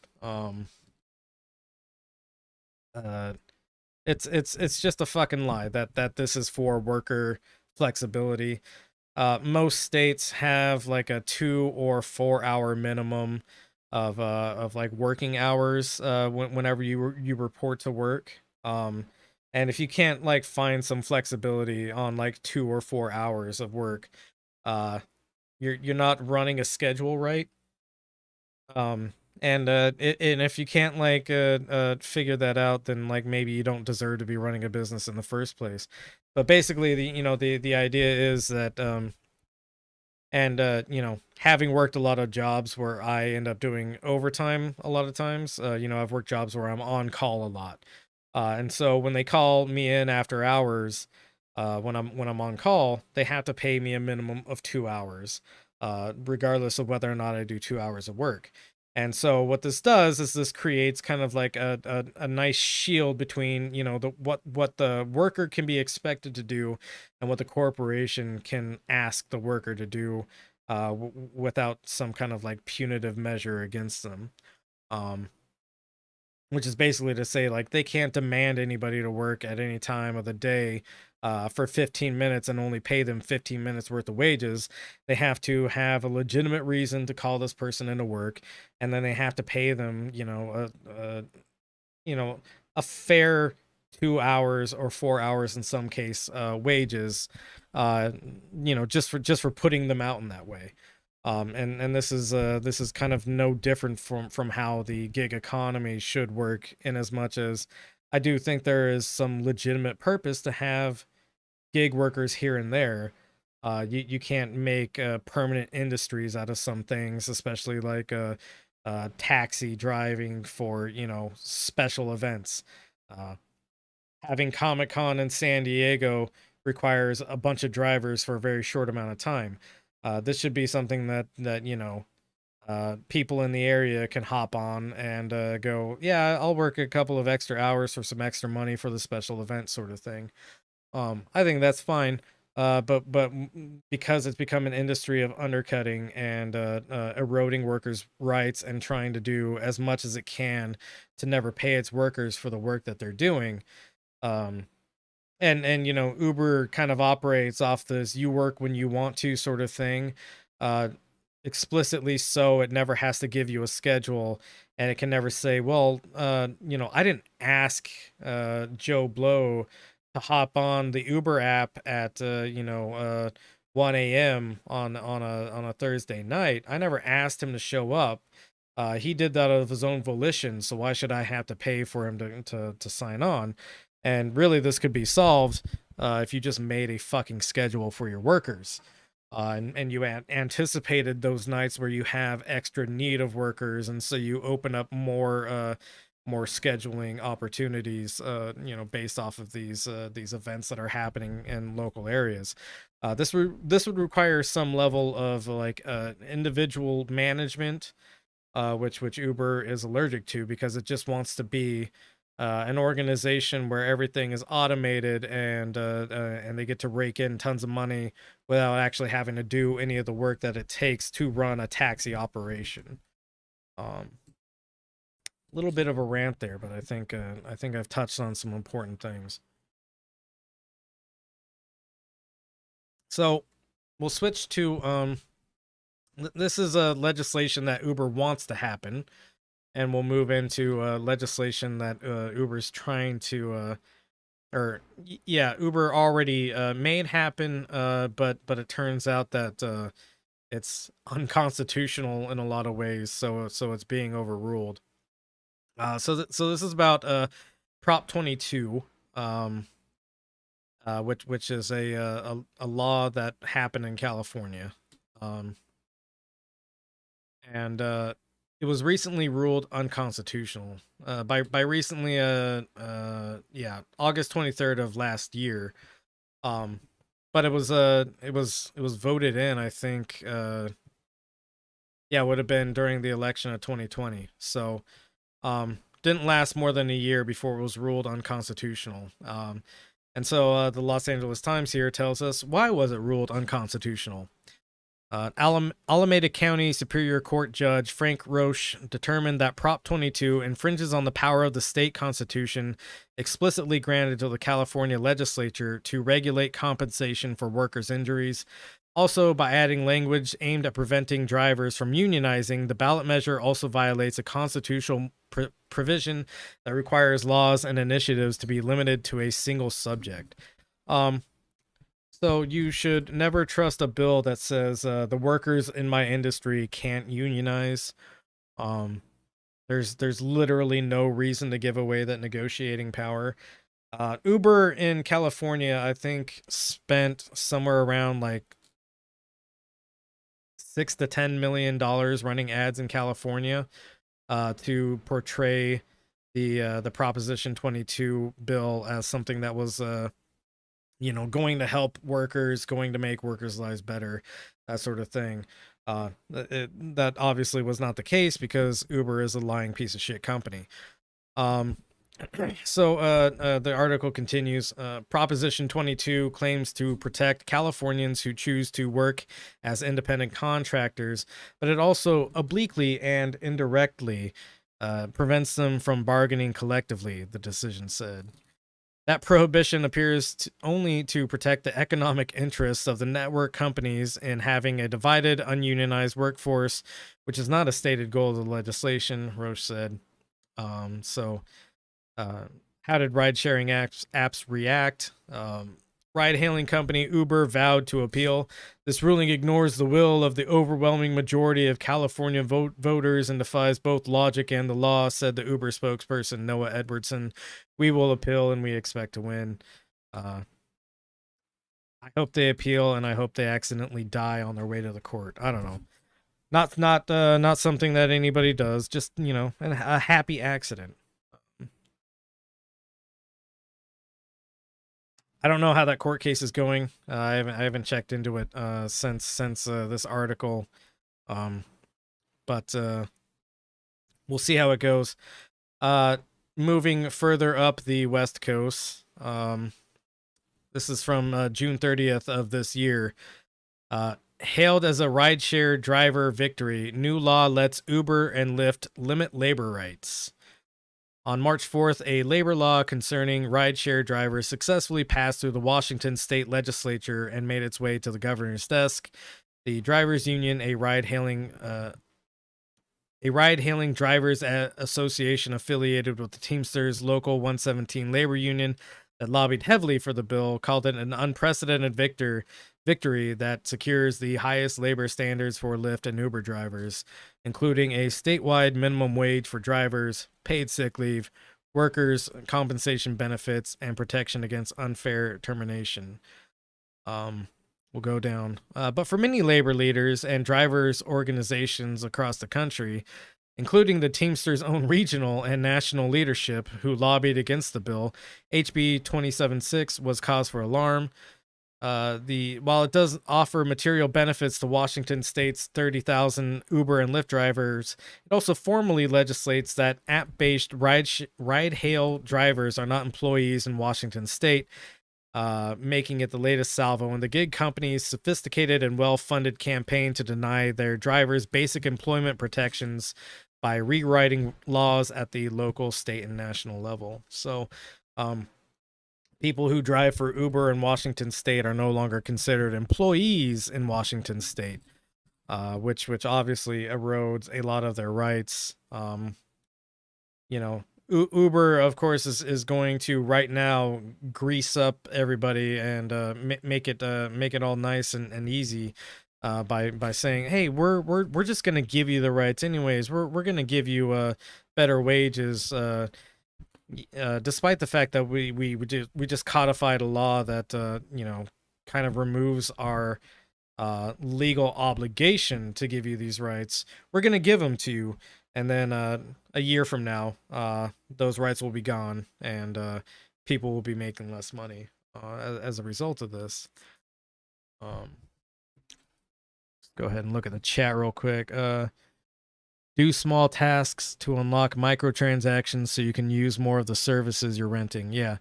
It's just a fucking lie that this is for worker flexibility. Most states have like a 2 or 4 hour minimum of like working hours whenever you report to work. And if you can't like find some flexibility on like 2 or 4 hours of work, you're not running a schedule right. And if you can't like figure that out, then like maybe you don't deserve to be running a business in the first place. But basically, the idea is that having worked a lot of jobs where I end up doing overtime a lot of times, I've worked jobs where I'm on call a lot, and so when they call me in after hours, when I'm on call, they have to pay me a minimum of 2 hours, regardless of whether or not I do 2 hours of work. And so what this does is this creates kind of like a nice shield between what the worker can be expected to do and what the corporation can ask the worker to do, without some kind of like punitive measure against them. Which is basically to say like they can't demand anybody to work at any time of the day for 15 minutes and only pay them 15 minutes worth of wages. They have to have a legitimate reason to call this person into work, and then they have to pay them a fair 2 hours or 4 hours in some case wages, uh, just for putting them out in that way. And this is kind of no different from how the gig economy should work, in as much as I do think there is some legitimate purpose to have gig workers here and there. You can't make permanent industries out of some things, especially like taxi driving for special events. Uh, Having Comic Con in San Diego requires a bunch of drivers for a very short amount of time. This should be something that people in the area can hop on and go, yeah, I'll work a couple of extra hours for some extra money for the special event sort of thing. I think that's fine. But because it's become an industry of undercutting and eroding workers' rights and trying to do as much as it can to never pay its workers for the work that they're doing, um, and Uber kind of operates off this "you work when you want to" sort of thing, uh, explicitly, so it never has to give you a schedule, and it can never say, well, I didn't ask Joe Blow to hop on the Uber app at 1 a.m. on a Thursday night. I never asked him to show up. He did that of his own volition, so why should I have to pay for him to sign on? And really, this could be solved if you just made a fucking schedule for your workers. And you anticipated those nights where you have extra need of workers, and so you open up more scheduling opportunities, based off of these events that are happening in local areas. This would require some level of like individual management, which Uber is allergic to, because it just wants to be an organization where everything is automated, and they get to rake in tons of money without actually having to do any of the work that it takes to run a taxi operation. Little bit of a rant there, but I think I've touched on some important things. So we'll switch to this is a legislation that Uber wants to happen, and we'll move into legislation that Uber's trying to Uber already made happen, but it turns out that it's unconstitutional in a lot of ways, so it's being overruled. So this is about Prop 22, um, which is a law that happened in California, um, and it was recently ruled unconstitutional. By recently, August 23rd of last year. Um, but it was voted in, I think. It would have been during the election of 2020. So didn't last more than a year before it was ruled unconstitutional. And so the Los Angeles Times here tells us, why was it ruled unconstitutional? Alameda County Superior Court Judge Frank Roche determined that Prop 22 infringes on the power of the state constitution explicitly granted to the California legislature to regulate compensation for workers' injuries. Also, by adding language aimed at preventing drivers from unionizing, the ballot measure also violates a constitutional provision that requires laws and initiatives to be limited to a single subject. So you should never trust a bill that says the workers in my industry can't unionize. Um, there's literally no reason to give away that negotiating power. Uber in California, I think, spent somewhere around like $6 to $10 million running ads in California to portray the Proposition 22 bill as something that was going to help workers, going to make workers' lives better, that sort of thing. That obviously was not the case, because Uber is a lying piece of shit company. So the article continues. Proposition 22 claims to protect Californians who choose to work as independent contractors, but it also obliquely and indirectly prevents them from bargaining collectively, the decision said. That prohibition appears only to protect the economic interests of the network companies in having a divided, ununionized workforce, which is not a stated goal of the legislation, Roche said. So How did ride-sharing apps react? Ride-hailing company Uber vowed to appeal. This ruling ignores the will of the overwhelming majority of California voters and defies both logic and the law, said the Uber spokesperson Noah Edwardson. We will appeal and we expect to win. I hope they appeal, and I hope they accidentally die on their way to the court. I don't know. Not something that anybody does. Just, you know, a happy accident. I don't know how that court case is going. I haven't checked into it since this article. But we'll see how it goes. Moving further up the West Coast. This is from June 30th of this year. Hailed as a rideshare driver victory, new law lets Uber and Lyft limit labor rights. On March 4th, a labor law concerning rideshare drivers successfully passed through the Washington state legislature and made its way to the governor's desk. The drivers union, a ride-hailing drivers association affiliated with the Teamsters Local 117 labor union that lobbied heavily for the bill, called it an unprecedented victory that secures the highest labor standards for Lyft and Uber drivers, including a statewide minimum wage for drivers, paid sick leave, workers' compensation benefits, and protection against unfair termination. We'll go down. But for many labor leaders and drivers' organizations across the country, including the Teamsters' own regional and national leadership who lobbied against the bill, HB 276 was cause for alarm. While it does offer material benefits to Washington State's 30,000 Uber and Lyft drivers, it also formally legislates that app-based ride-hail drivers are not employees in Washington State, making it the latest salvo in the gig company's sophisticated and well-funded campaign to deny their drivers basic employment protections by rewriting laws at the local, state, and national level. So, people who drive for Uber in Washington State are no longer considered employees in Washington State, which obviously erodes a lot of their rights. Uber, of course, is going to right now grease up everybody and make it all nice and easy by saying, hey, we're just gonna give you the rights anyways. We're gonna give you better wages. Despite the fact that we just codified a law that kind of removes our legal obligation to give you these rights, we're gonna give them to you, and then a year from now, those rights will be gone, and people will be making less money as a result of this. Let's go ahead and look at the chat real quick. Do small tasks to unlock microtransactions so you can use more of the services you're renting. Yeah,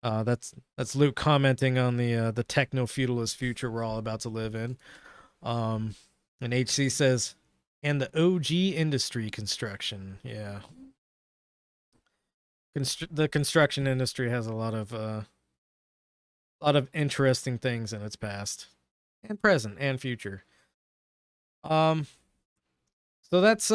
that's Luke commenting on the techno-feudalist future we're all about to live in. And HC says, and the OG industry, construction. Yeah, the construction industry has a lot of interesting things in its past and present and future. So that's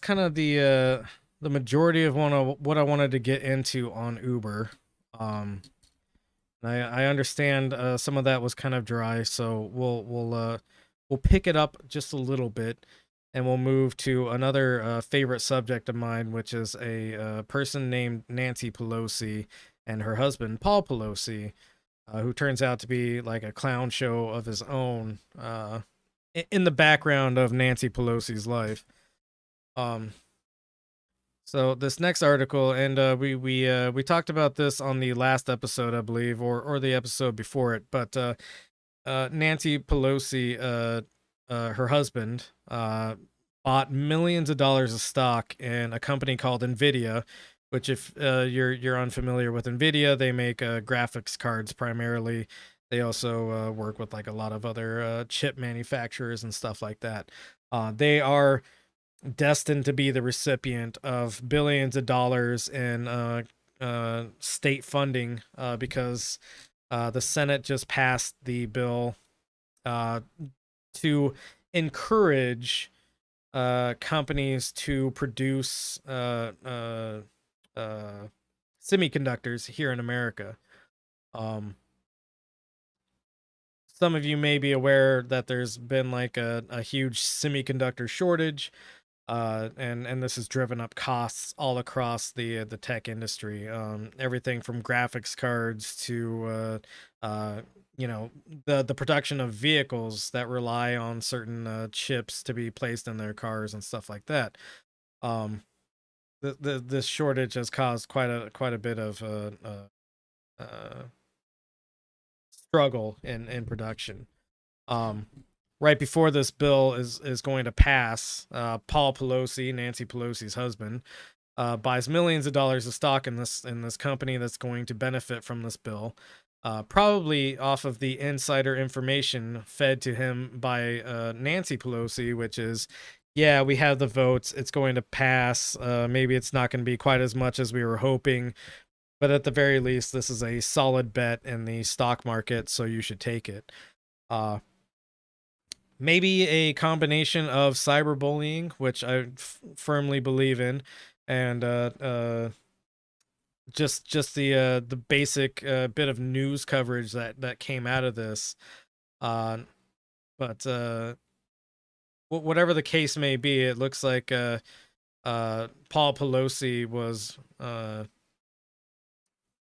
kind of the majority of what I wanted to get into on Uber. I understand some of that was kind of dry, so we'll pick it up just a little bit, and we'll move to another favorite subject of mine, which is a person named Nancy Pelosi and her husband Paul Pelosi, who turns out to be like a clown show of his own in the background of Nancy Pelosi's life. So this next article, and we talked about this on the last episode, I believe, or the episode before it, but Nancy Pelosi, her husband, bought millions of dollars of stock in a company called Nvidia, which, if you're unfamiliar with Nvidia, they make graphics cards primarily. They also work with like a lot of other chip manufacturers and stuff like that. They are destined to be the recipient of billions of dollars in state funding because the Senate just passed the bill to encourage companies to produce semiconductors here in America. Um, some of you may be aware that there's been like a huge semiconductor shortage, and this has driven up costs all across the tech industry. Everything from graphics cards to you know, the production of vehicles that rely on certain chips to be placed in their cars and stuff like that. Um, this shortage has caused quite a bit of uh, struggle in production. Um, right before this bill is going to pass, Paul Pelosi, Nancy Pelosi's husband, buys millions of dollars of stock in this company that's going to benefit from this bill, probably off of the insider information fed to him by Nancy Pelosi, which is, yeah, we have the votes, it's going to pass. Maybe it's not going to be quite as much as we were hoping, but at the very least, this is a solid bet in the stock market, so you should take it. Maybe a combination of cyberbullying, which I firmly believe in, and just the basic bit of news coverage that came out of this. Uh, but whatever the case may be, it looks like Paul Pelosi was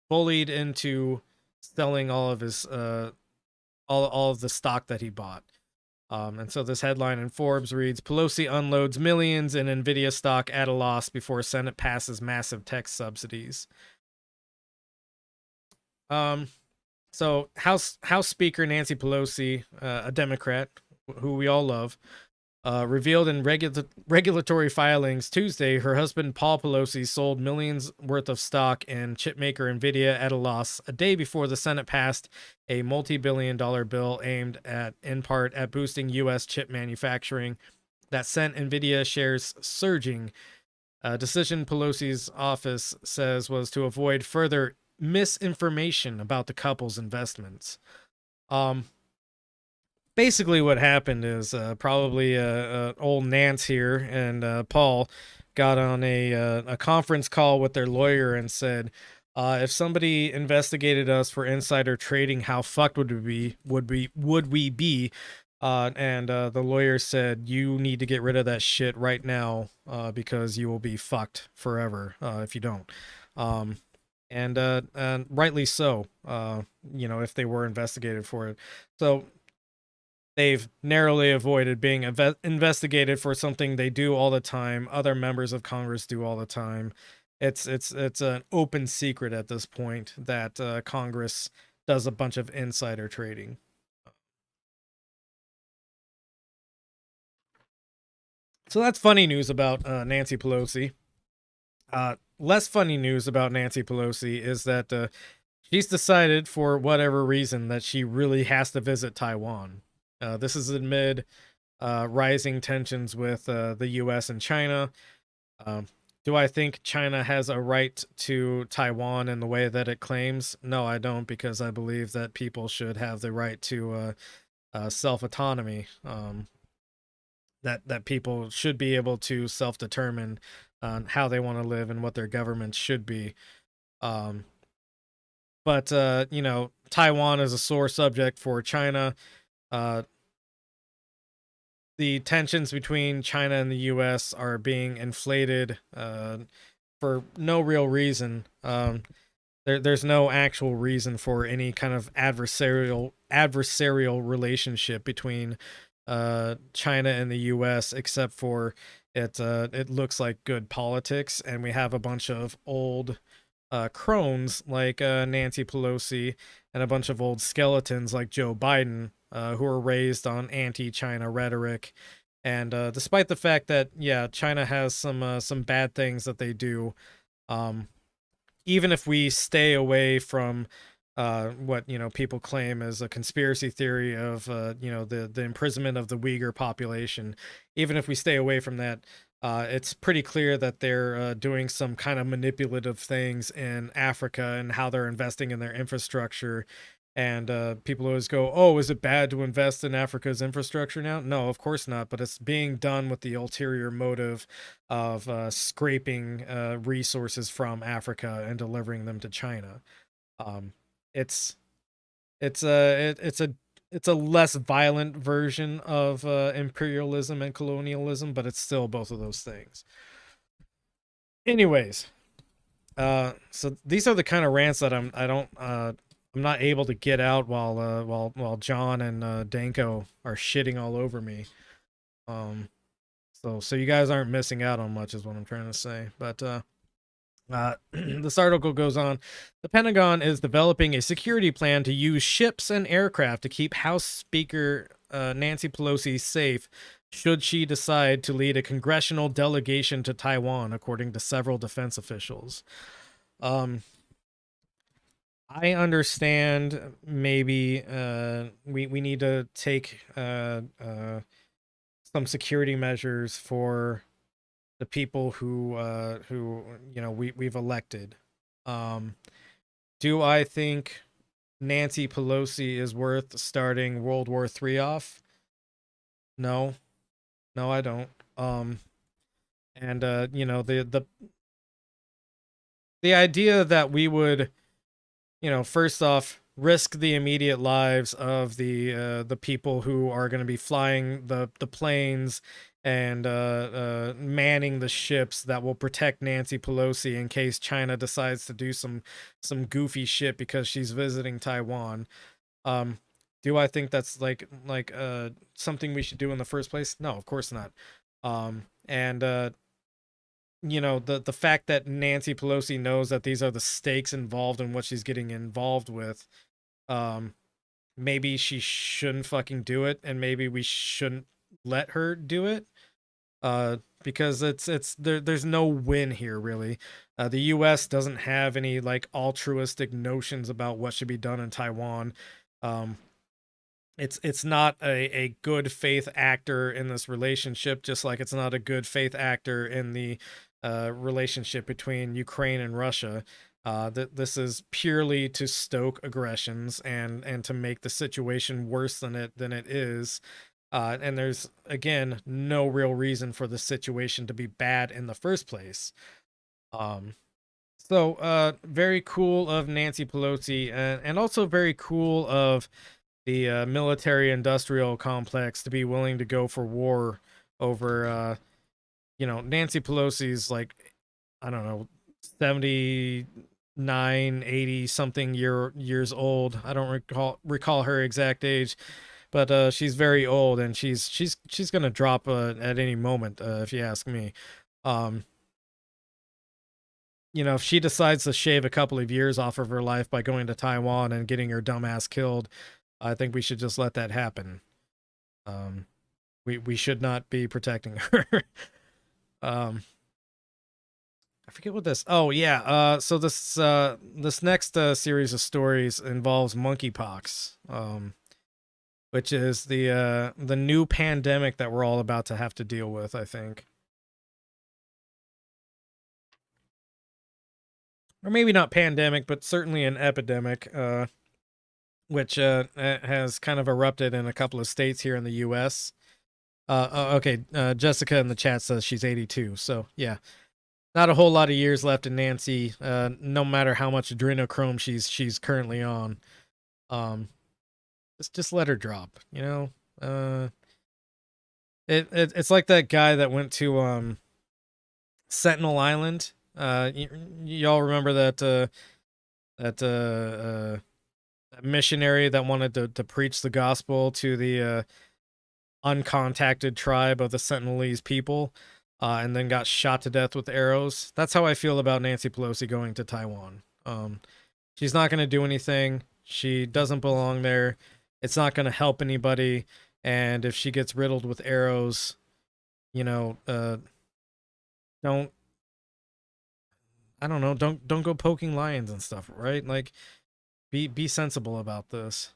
bullied into selling all of his all of the stock that he bought. And so this headline in Forbes reads, Pelosi unloads millions in NVIDIA stock at a loss before Senate passes massive tech subsidies. So House Speaker Nancy Pelosi, a Democrat who we all love, revealed in regulatory filings Tuesday her husband Paul Pelosi sold millions worth of stock in chipmaker NVIDIA at a loss a day before the Senate passed a multi-billion-dollar bill aimed at, in part, at boosting U.S. chip manufacturing that sent NVIDIA shares surging. A decision Pelosi's office says was to avoid further misinformation about the couple's investments. Basically what happened is probably old Nance here and Paul got on a conference call with their lawyer and said, if somebody investigated us for insider trading, how fucked would we be? And the lawyer said, you need to get rid of that shit right now because you will be fucked forever if you don't. And rightly so, if they were investigated for it. So they've narrowly avoided being investigated for something they do all the time. Other members of Congress do all the time. It's an open secret at this point that Congress does a bunch of insider trading. So that's funny news about Nancy Pelosi. Less funny news about Nancy Pelosi is that she's decided, for whatever reason, that she really has to visit Taiwan. This is amid rising tensions with the U.S. and China. Do I think China has a right to Taiwan in the way that it claims? No, I don't, because I believe that people should have the right to self-autonomy. That people should be able to self-determine on how they want to live and what their government should be. Um, but Taiwan is a sore subject for China. The tensions between China and the U.S. are being inflated for no real reason. There's no actual reason for any kind of adversarial relationship between China and the U.S. except for it looks like good politics, and we have a bunch of old crones like Nancy Pelosi and a bunch of old skeletons like Joe Biden who are raised on anti-China rhetoric. And despite the fact that, yeah, China has some bad things that they do, even if we stay away from what people claim as a conspiracy theory of the imprisonment of the Uyghur population, even if we stay away from that, it's pretty clear that they're doing some kind of manipulative things in Africa and how they're investing in their infrastructure And people always go, oh, is it bad to invest in Africa's infrastructure now? No, of course not. But it's being done with the ulterior motive of scraping resources from Africa and delivering them to China. Um, it's it's a less violent version of imperialism and colonialism, but it's still both of those things. Anyways, so these are the kind of rants that I'm not able to get out while John and Danko are shitting all over me. So you guys aren't missing out on much, is what I'm trying to say. But this article goes on. The Pentagon is developing a security plan to use ships and aircraft to keep House Speaker Nancy Pelosi safe should she decide to lead a congressional delegation to Taiwan, according to several defense officials. I understand maybe we need to take some security measures for the people who we've elected. Do I think Nancy Pelosi is worth starting World War III off? No, no, I don't. And the idea that we would, first off, risk the immediate lives of the people who are going to be flying the planes and manning the ships that will protect Nancy Pelosi in case China decides to do some goofy shit because she's visiting Taiwan. Do I think that's like something we should do in the first place? No, of course not. And the fact that Nancy Pelosi knows that these are the stakes involved in what she's getting involved with, maybe she shouldn't fucking do it, and maybe we shouldn't let her do it. Because there's no win here really. The U.S. doesn't have any like altruistic notions about what should be done in Taiwan. It's not a good faith actor in this relationship, just like it's not a good faith actor in the relationship between Ukraine and Russia. This is purely to stoke aggressions and to make the situation worse than it is. And there's again no real reason for the situation to be bad in the first place. So very cool of Nancy Pelosi, and also very cool of the military industrial complex to be willing to go for war over Nancy Pelosi's like, I don't know, 79, 80 something years old. I don't recall her exact age, but she's very old, and she's gonna drop at any moment, if you ask me. If she decides to shave a couple of years off of her life by going to Taiwan and getting her dumbass killed, I think we should just let that happen. We should not be protecting her. I forget what this. Oh yeah. So this next series of stories involves monkeypox, which is the new pandemic that we're all about to have to deal with, I think. Or maybe not pandemic, but certainly an epidemic, which has kind of erupted in a couple of states here in the U.S. Okay, Jessica in the chat says she's 82, so yeah, not a whole lot of years left in Nancy. No matter how much adrenochrome she's currently on, just let her drop. It's like that guy that went to Sentinel Island. Y'all remember that missionary that wanted to preach the gospel to the uncontacted tribe of the Sentinelese people, and then got shot to death with arrows. That's how I feel about Nancy Pelosi going to Taiwan. She's not going to do anything. She doesn't belong there. It's not going to help anybody. And if she gets riddled with arrows, don't I don't know, don't go poking lions and stuff, right? Like, be sensible about this.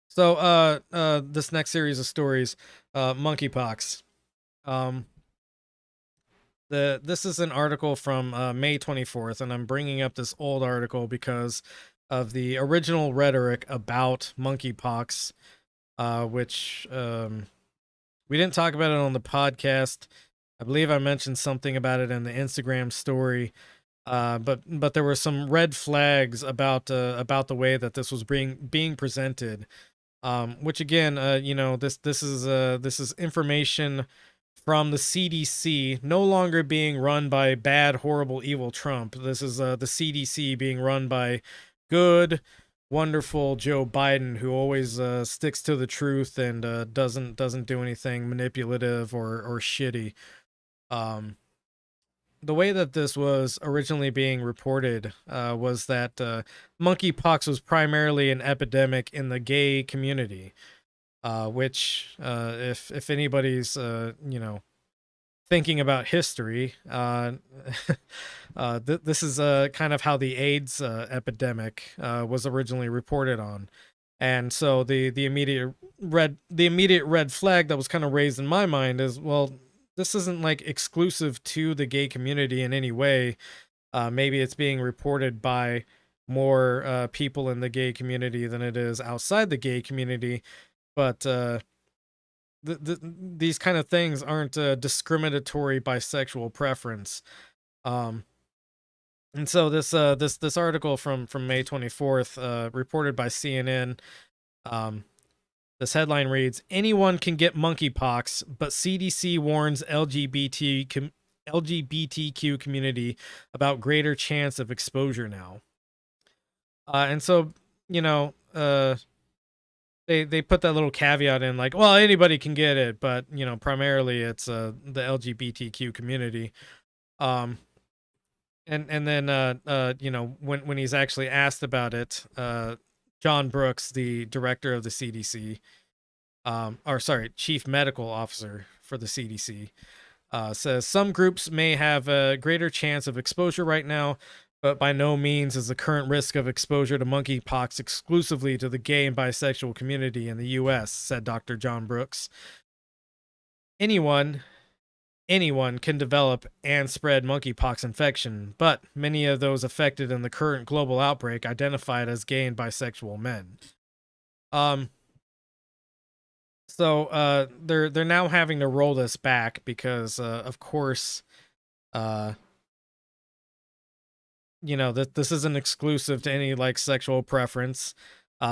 So this next series of stories, monkeypox. This is an article from May 24th, and I'm bringing up this old article because of the original rhetoric about monkeypox, which we didn't talk about it on the podcast. I believe I mentioned something about it in the Instagram story. But there were some red flags about the way that this was being presented. Which again, this is information from the CDC, no longer being run by bad, horrible, evil Trump. This is the CDC being run by good, wonderful Joe Biden, who always sticks to the truth and doesn't do anything manipulative or shitty. Um, the way that this was originally being reported was that monkeypox was primarily an epidemic in the gay community, which, if anybody's thinking about history, this is kind of how the AIDS epidemic was originally reported on. And so the immediate red flag that was kind of raised in my mind is, well, this isn't like exclusive to the gay community in any way. Maybe it's being reported by more people in the gay community than it is outside the gay community, but these kind of things aren't discriminatory by sexual preference. Um, and so this article from May 24th, reported by CNN. This headline reads: "Anyone can get monkeypox, but CDC warns LGBTQ community about greater chance of exposure now." And so, you know, they put that little caveat in, like, well, anybody can get it, but primarily it's the LGBTQ community. Um, and then when he's actually asked about it, John Brooks, the director of the CDC, or sorry, chief medical officer for the CDC, says some groups may have a greater chance of exposure right now, but by no means is the current risk of exposure to monkeypox exclusively to the gay and bisexual community in the U.S., said Dr. John Brooks. Anyone can develop and spread monkeypox infection, but many of those affected in the current global outbreak identified as gay and bisexual men. So they're now having to roll this back because of course that this isn't exclusive to any like sexual preference.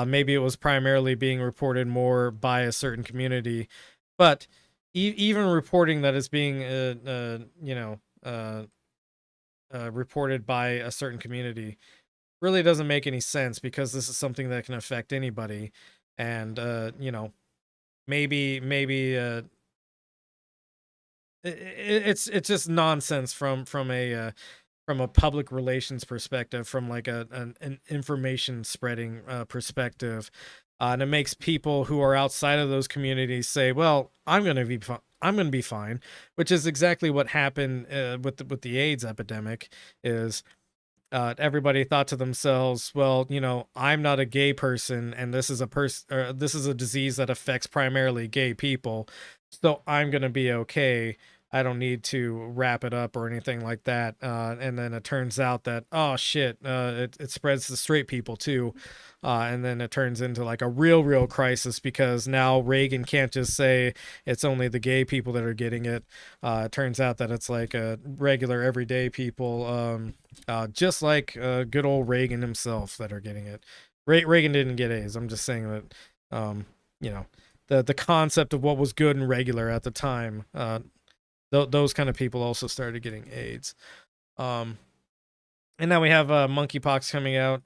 Maybe it was primarily being reported more by a certain community, but even reporting that it's being reported by a certain community really doesn't make any sense, because this is something that can affect anybody. And maybe it's just nonsense from a public relations perspective, from like an information spreading perspective, and it makes people who are outside of those communities say, well, I'm going to be fine, which is exactly what happened with the AIDS epidemic. Is everybody thought to themselves, well, I'm not a gay person, and this is a disease that affects primarily gay people, so I'm going to be okay. I don't need to wrap it up or anything like that. And then it turns out that, oh shit, it spreads to straight people too. And then it turns into like a real crisis, because now Reagan can't just say it's only the gay people that are getting it. It turns out that it's like regular everyday people, just like good old Reagan himself, that are getting it. Reagan didn't get AIDS. I'm just saying that, the concept of what was good and regular at the time, those kind of people also started getting AIDS. And now we have monkeypox coming out.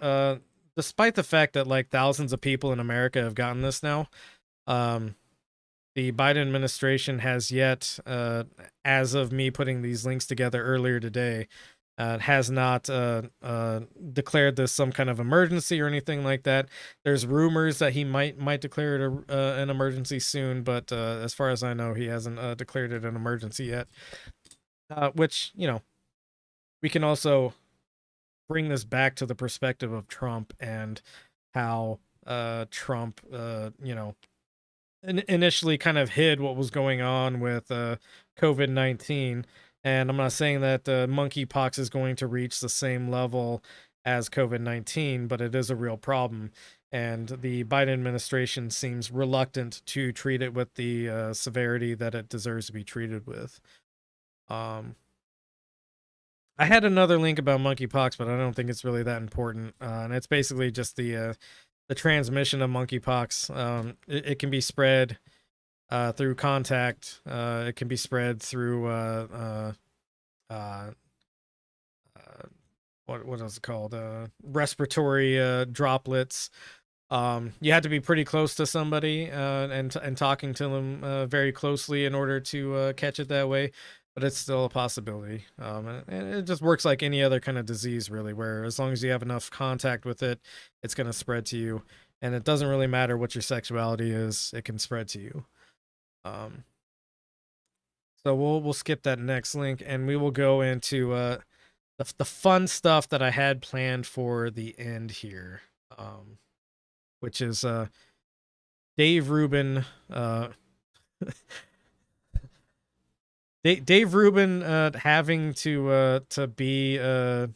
Despite the fact that like thousands of people in America have gotten this now, the Biden administration has yet, as of me putting these links together earlier today, has not declared this some kind of emergency or anything like that. There's rumors that he might declare it an emergency soon, but as far as I know, he hasn't declared it an emergency yet. Which, we can also bring this back to the perspective of Trump, and how Trump, initially kind of hid what was going on with COVID-19. And I'm not saying that monkeypox is going to reach the same level as COVID-19, but it is a real problem. And the Biden administration seems reluctant to treat it with the severity that it deserves to be treated with. I had another link about monkeypox, but I don't think it's really that important. And it's basically just the transmission of monkeypox. It can be spread through contact. It can be spread through what is it called? Respiratory droplets. You had to be pretty close to somebody and talking to them very closely in order to catch it that way. But it's still a possibility. And it just works like any other kind of disease, really, where as long as you have enough contact with it, it's going to spread to you. And it doesn't really matter what your sexuality is; it can spread to you. So we'll skip that next link, and we will go into the fun stuff that I had planned for the end here, which is Dave Rubin. Dave Rubin having to be a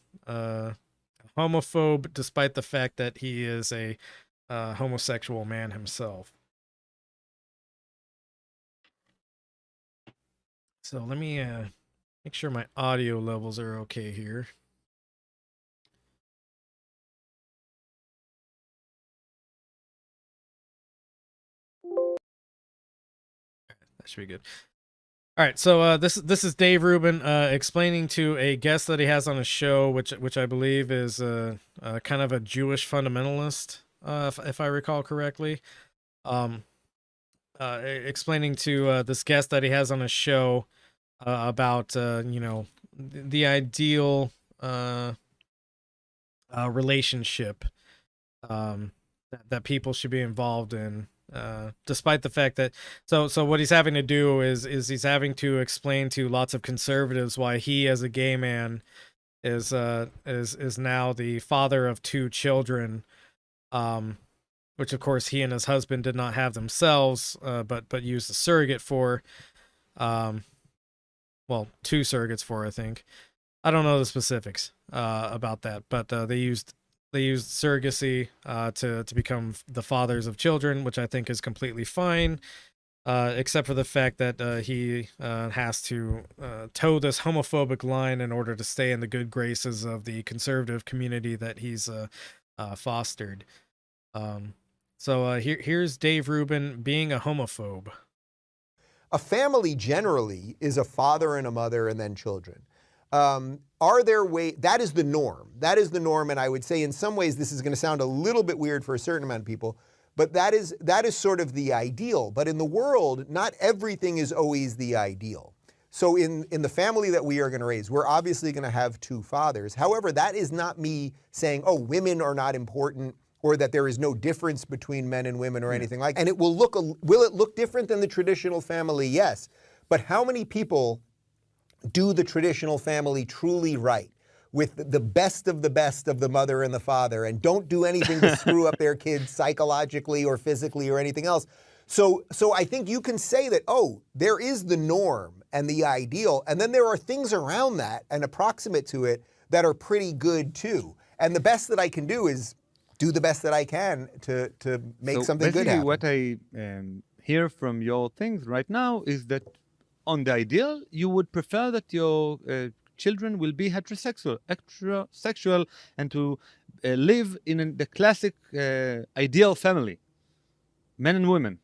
homophobe despite the fact that he is a homosexual man himself. So let me make sure my audio levels are okay here. That should be good. All right, so this is Dave Rubin explaining to a guest that he has on a show, which I believe is kind of a Jewish fundamentalist, if I recall correctly. Explaining to this guest that he has on a show about the ideal relationship that people should be involved in. Despite the fact that so what he's having to do is he's having to explain to lots of conservatives why he as a gay man is now the father of 2 children, which of course he and his husband did not have themselves, but used a surrogate for, well, 2 surrogates for, I think. I don't know the specifics about that, but they used surrogacy to become the fathers of children, which I think is completely fine, except for the fact that he has to toe this homophobic line in order to stay in the good graces of the conservative community that he's fostered. So here's Dave Rubin being a homophobe. A family generally is a father and a mother and then children. Are there ways, that is the norm. That is the norm, and I would say in some ways this is going to sound a little bit weird for a certain amount of people, but that is sort of the ideal. But in the world, not everything is always the ideal. So in the family that we are going to raise, we're obviously going to have 2 fathers. However, that is not me saying, oh, women are not important, or that there is no difference between men and women or anything like that. And it will it look different than the traditional family? Yes. But how many people do the traditional family truly right, with the best of the mother and the father, and don't do anything to screw up their kids psychologically or physically or anything else? So I think you can say that, oh, there is the norm and the ideal, and then there are things around that and approximate to it that are pretty good too. And the best that I can do is do the best that I can to make something good happen. What I hear from your things right now is that on the ideal, you would prefer that your children will be heterosexual, and to live in the classic ideal family, men and women.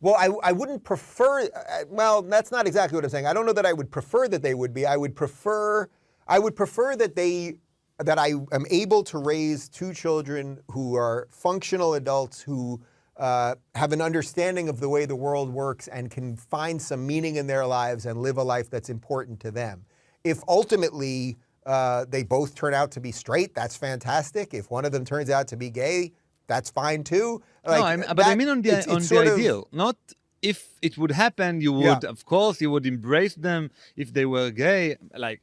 Well, I wouldn't prefer, well, that's not exactly what I'm saying. I don't know that I would prefer that they would be. I would prefer that I am able to raise 2 children who are functional adults who have an understanding of the way the world works and can find some meaning in their lives and live a life that's important to them. If ultimately they both turn out to be straight, that's fantastic. If one of them turns out to be gay, that's fine too. Like, no, but I mean on the ideal, not if it would happen, you would, of course, you would embrace them if they were gay, like,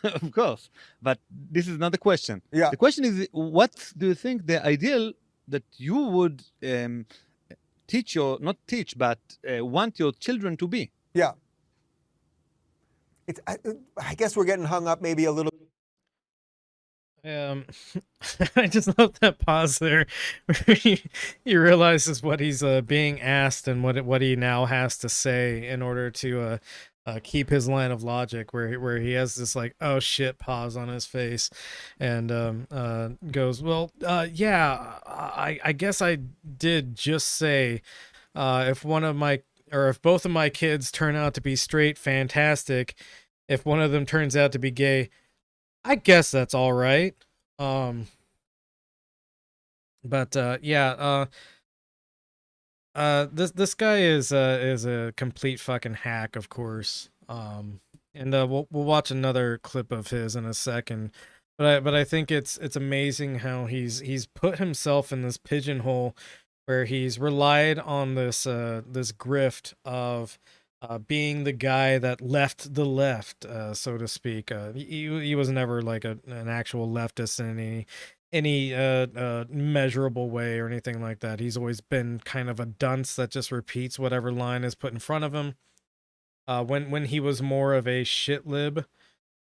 of course. But this is not the question. Yeah. The question is, what do you think the ideal that you would teach not teach, but want your children to be? Yeah. I guess we're getting hung up maybe a little. I just love that pause there, where he realizes what he's being asked and what he now has to say in order to keep his line of logic. Where he has this like oh shit pause on his face, and goes, well, yeah, I guess I did just say if one of my or if both of my kids turn out to be straight, fantastic. If one of them turns out to be gay, I guess that's all right. Um, but yeah, this guy is a complete fucking hack, of course. And we'll watch another clip of his in a second. But I think it's amazing how he's put himself in this pigeonhole where he's relied on this grift of being the guy that left the left, so to speak. He was never like an actual leftist in any measurable way or anything like that. He's always been kind of a dunce that just repeats whatever line is put in front of him. When he was more of a shit lib,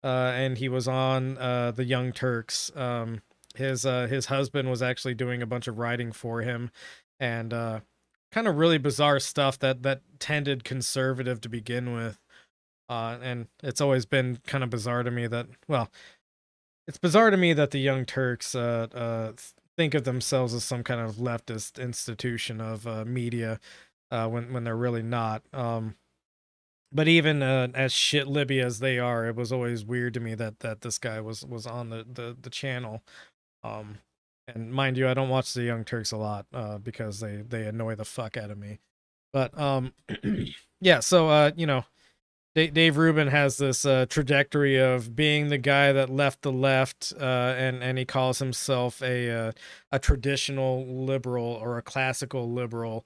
and he was on the Young Turks, his husband was actually doing a bunch of writing for him, and kind of really bizarre stuff that tended conservative to begin with. And it's always been kind of bizarre to me that, well, it's bizarre to me that the Young Turks think of themselves as some kind of leftist institution of media when they're really not. But even as shit libby as they are, it was always weird to me that this guy was on the channel. And mind you, I don't watch the Young Turks a lot because they annoy the fuck out of me. But yeah, so you know, Dave Rubin has this trajectory of being the guy that left the left, and he calls himself a traditional liberal or a classical liberal,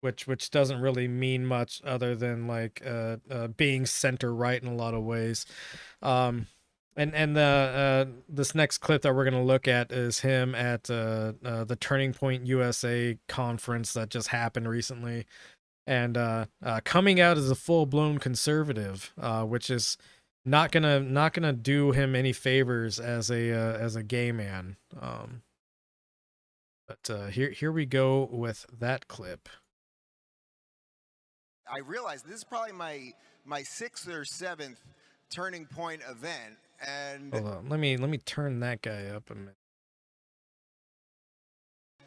which doesn't really mean much other than like being center right in a lot of ways. And this next clip that we're gonna look at is him at the Turning Point USA conference that just happened recently, and coming out as a full-blown conservative, which is not gonna do him any favors as a gay man. But here we go with that clip. I realized this is probably my sixth or seventh Turning Point event, and Hold on, let me turn that guy up a minute.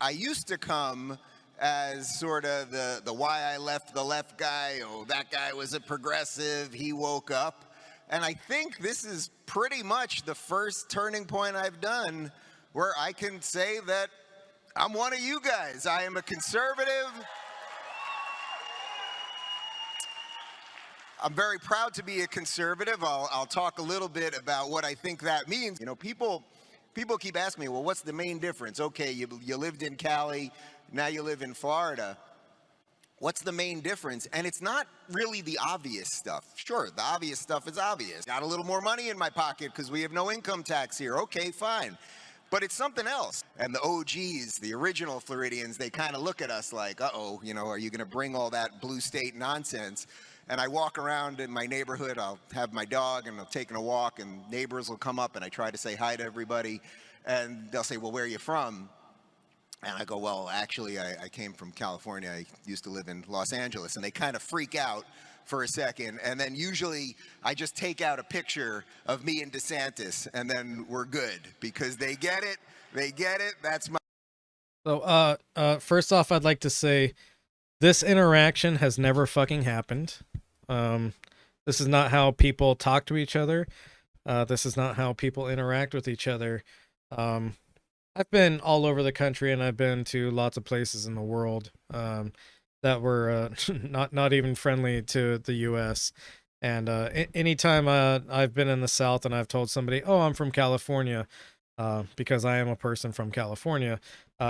I used to come as sort of the why I left the left guy. Oh, that guy was a progressive. He woke up. And I think this is pretty much the first Turning Point I've done where I can say that I'm one of you guys. I am a conservative. I'm very proud to be a conservative. I'll talk a little bit about what I think that means. You know, people keep asking me, well, what's the main difference? Okay, you lived in Cali, now you live in Florida. What's the main difference? And it's not really the obvious stuff. Sure, the obvious stuff is obvious. Got a little more money in my pocket because we have no income tax here. Okay, fine. But it's something else. And the OGs, the original Floridians, they kind of look at us like, uh-oh, you know, are you going to bring all that blue state nonsense? And I walk around in my neighborhood, I'll have my dog and I'm taking a walk and neighbors will come up and I try to say hi to everybody and they'll say, well, where are you from? And I go, well, actually, I came from California. I used to live in Los Angeles. And they kind of freak out for a second. And then usually I just take out a picture of me and DeSantis and then we're good because they get it. They get it. That's my. So first off, I'd like to say this interaction has never fucking happened. This is not how people talk to each other. This is not how people interact with each other. I've been all over the country and I've been to lots of places in the world that were not even friendly to the U.S. And anytime I've been in the South and I've told somebody, "Oh, I'm from California," because I am a person from California,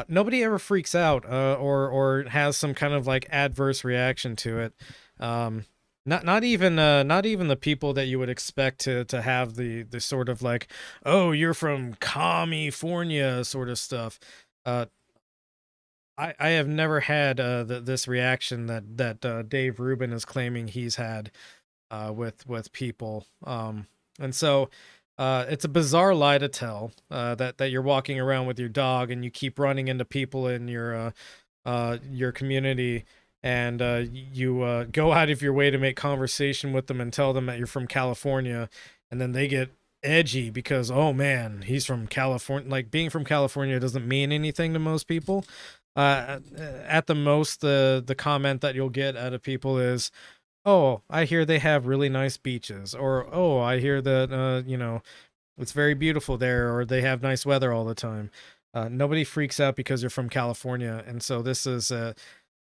nobody ever freaks out or has some kind of like adverse reaction to it. Not even the people that you would expect to have the sort of like, oh, you're from California sort of stuff. I have never had this reaction that Dave Rubin is claiming he's had with people. And so It's a bizarre lie to tell, that you're walking around with your dog and you keep running into people in your community, and you go out of your way to make conversation with them and tell them that you're from California, and then they get edgy because, oh man, he's from California. Like, being from California doesn't mean anything to most people. At the most, the comment that you'll get out of people is, oh, I hear they have really nice beaches, or oh, I hear that it's very beautiful there, or they have nice weather all the time. Nobody freaks out because you're from California, and so this is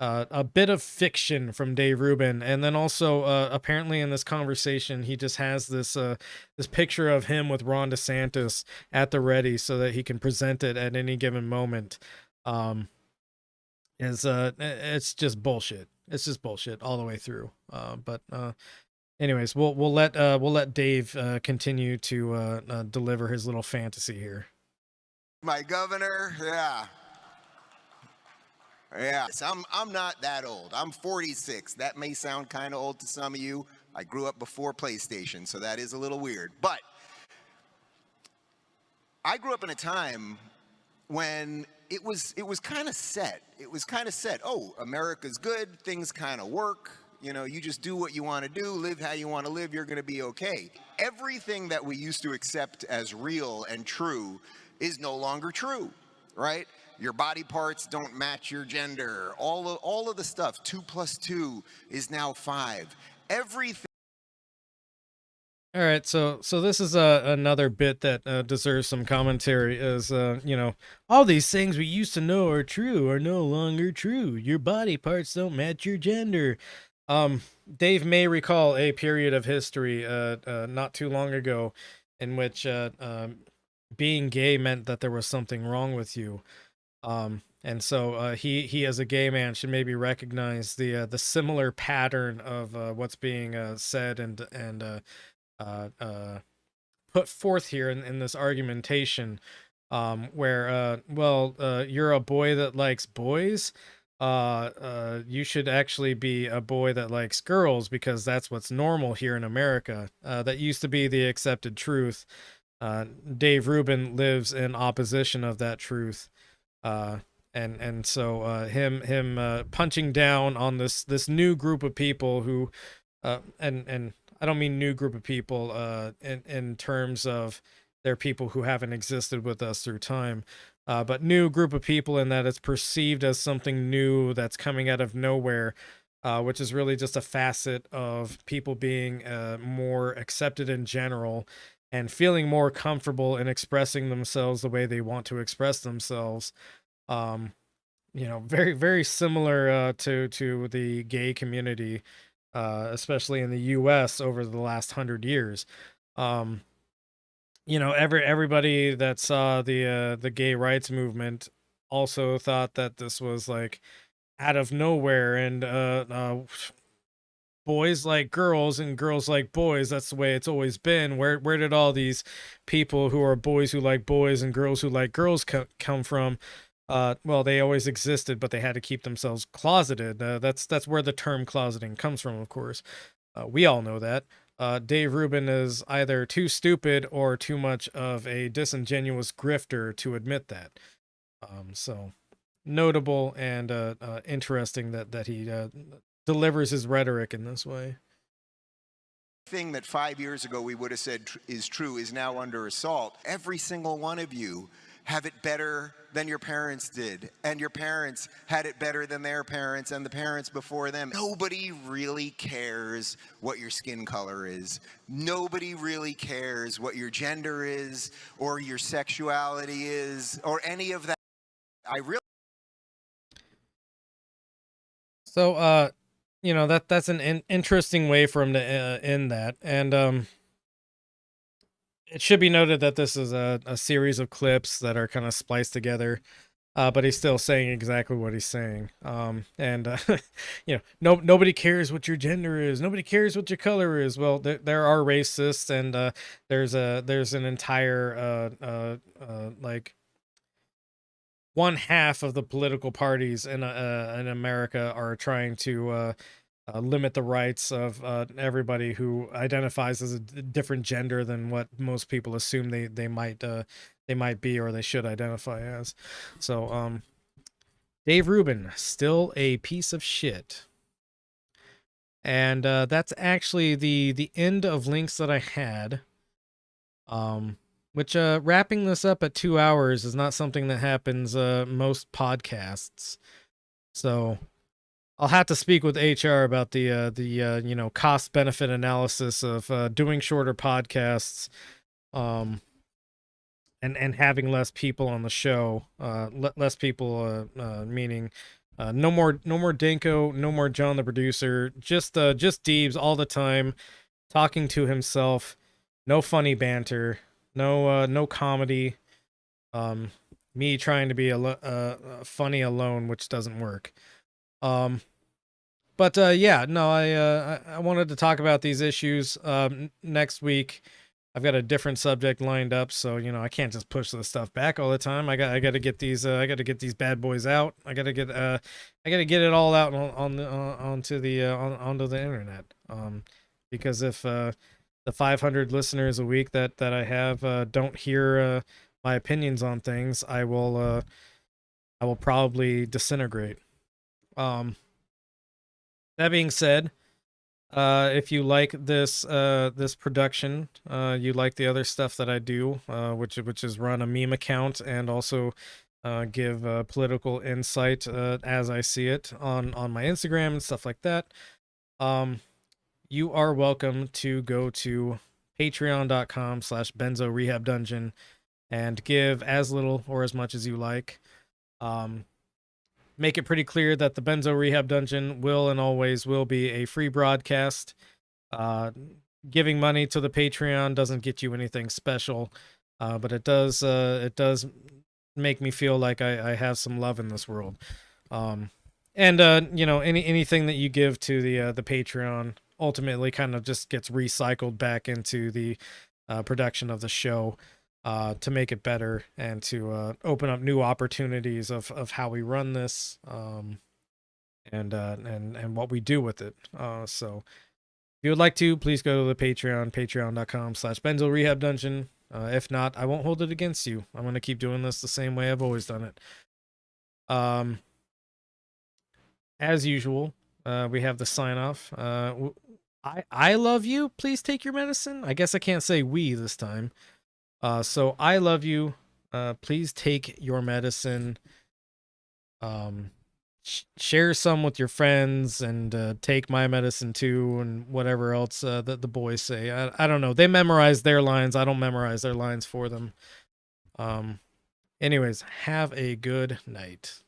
a bit of fiction from Dave Rubin. And then also, apparently in this conversation, he just has this picture of him with Ron DeSantis at the ready so that he can present it at any given moment. It's just bullshit. It's just bullshit all the way through. But anyways, we'll let Dave continue to deliver his little fantasy here. My governor, yeah. I'm not that old. I'm 46. That may sound kind of old to some of you. I grew up before PlayStation, so that is a little weird. But I grew up in a time when it was kind of set. It was kind of set. Oh, America's good. Things kind of work. You know, you just do what you want to do, live how you want to live, you're going to be okay. Everything that we used to accept as real and true is no longer true, right? Your body parts don't match your gender. All of the stuff, 2 + 2 is now 5. Everything. All right, so this is another bit that deserves some commentary. Is all these things we used to know are true are no longer true. Your body parts don't match your gender. Dave may recall a period of history not too long ago in which being gay meant that there was something wrong with you. And so he as a gay man should maybe recognize the similar pattern of what's being said and put forth here in this argumentation, where you're a boy that likes boys. You should actually be a boy that likes girls because that's what's normal here in America. That used to be the accepted truth. Dave Rubin lives in opposition of that truth. And so him punching down on this new group of people who and I don't mean new group of people in terms of they're people who haven't existed with us through time, but new group of people in that it's perceived as something new that's coming out of nowhere, which is really just a facet of people being more accepted in general and feeling more comfortable in expressing themselves the way they want to express themselves. Very, very similar to the gay community, especially in the U.S. over the last 100 years. Everybody that saw the gay rights movement also thought that this was like out of nowhere, and boys like girls and girls like boys. That's the way it's always been. Where did all these people who are boys who like boys and girls who like girls come from? Well, they always existed, but they had to keep themselves closeted. That's where the term closeting comes from, of course. We all know that. Dave Rubin is either too stupid or too much of a disingenuous grifter to admit that. So notable and interesting that he delivers his rhetoric in this way. Thing that 5 years ago we would have said is true is now under assault. Every single one of you have it better than your parents did, and your parents had it better than their parents and the parents before them. Nobody really cares what your skin color is. Nobody really cares what your gender is or your sexuality is or any of that. So that's an interesting way for him to end that. And it should be noted that this is a series of clips that are kind of spliced together, but he's still saying exactly what he's saying. Nobody cares what your gender is. Nobody cares what your color is. Well, there are racists, and there's an entire like one half of the political parties in America are trying to limit the rights of everybody who identifies as a different gender than what most people assume they might be or they should identify as. So Dave Rubin, still a piece of shit. And that's actually the end of links that I had. Which wrapping this up at 2 hours is not something that happens most podcasts. So I'll have to speak with HR about the cost benefit analysis of doing shorter podcasts, and having less people on the show. Less people, meaning no more Danko, no more John the producer, just Deebs all the time, talking to himself. No funny banter, no comedy. Me trying to be funny alone, which doesn't work. But yeah, no, I wanted to talk about these issues next week. I've got a different subject lined up, so I can't just push the stuff back all the time. I got to get these bad boys out. I got to get it all out onto the internet. Because if the 500 listeners a week that I have don't hear my opinions on things, I will probably disintegrate. That being said, if you like this production, you like the other stuff that I do, which is run a meme account and also give political insight as I see it on my Instagram and stuff like that. You are welcome to go to patreon.com/Benzo Rehab Dungeon and give as little or as much as you like. Make it pretty clear that the Benzo Rehab Dungeon will and always will be a free broadcast. Giving money to the Patreon doesn't get you anything special, but it does make me feel like I have some love in this world. And anything that you give to the Patreon ultimately kind of just gets recycled back into the production of the show. To make it better and to open up new opportunities of how we run this, and what we do with it. So if you would like to, please go to the Patreon, patreon.com/Benzo Rehab Dungeon. If not, I won't hold it against you. I'm going to keep doing this the same way I've always done it. As usual, we have the sign off. I love you. Please take your medicine. I guess I can't say we this time. So I love you. Please take your medicine. Share some with your friends and take my medicine too, and whatever else that the boys say. I don't know. They memorize their lines. I don't memorize their lines for them. Anyways, have a good night.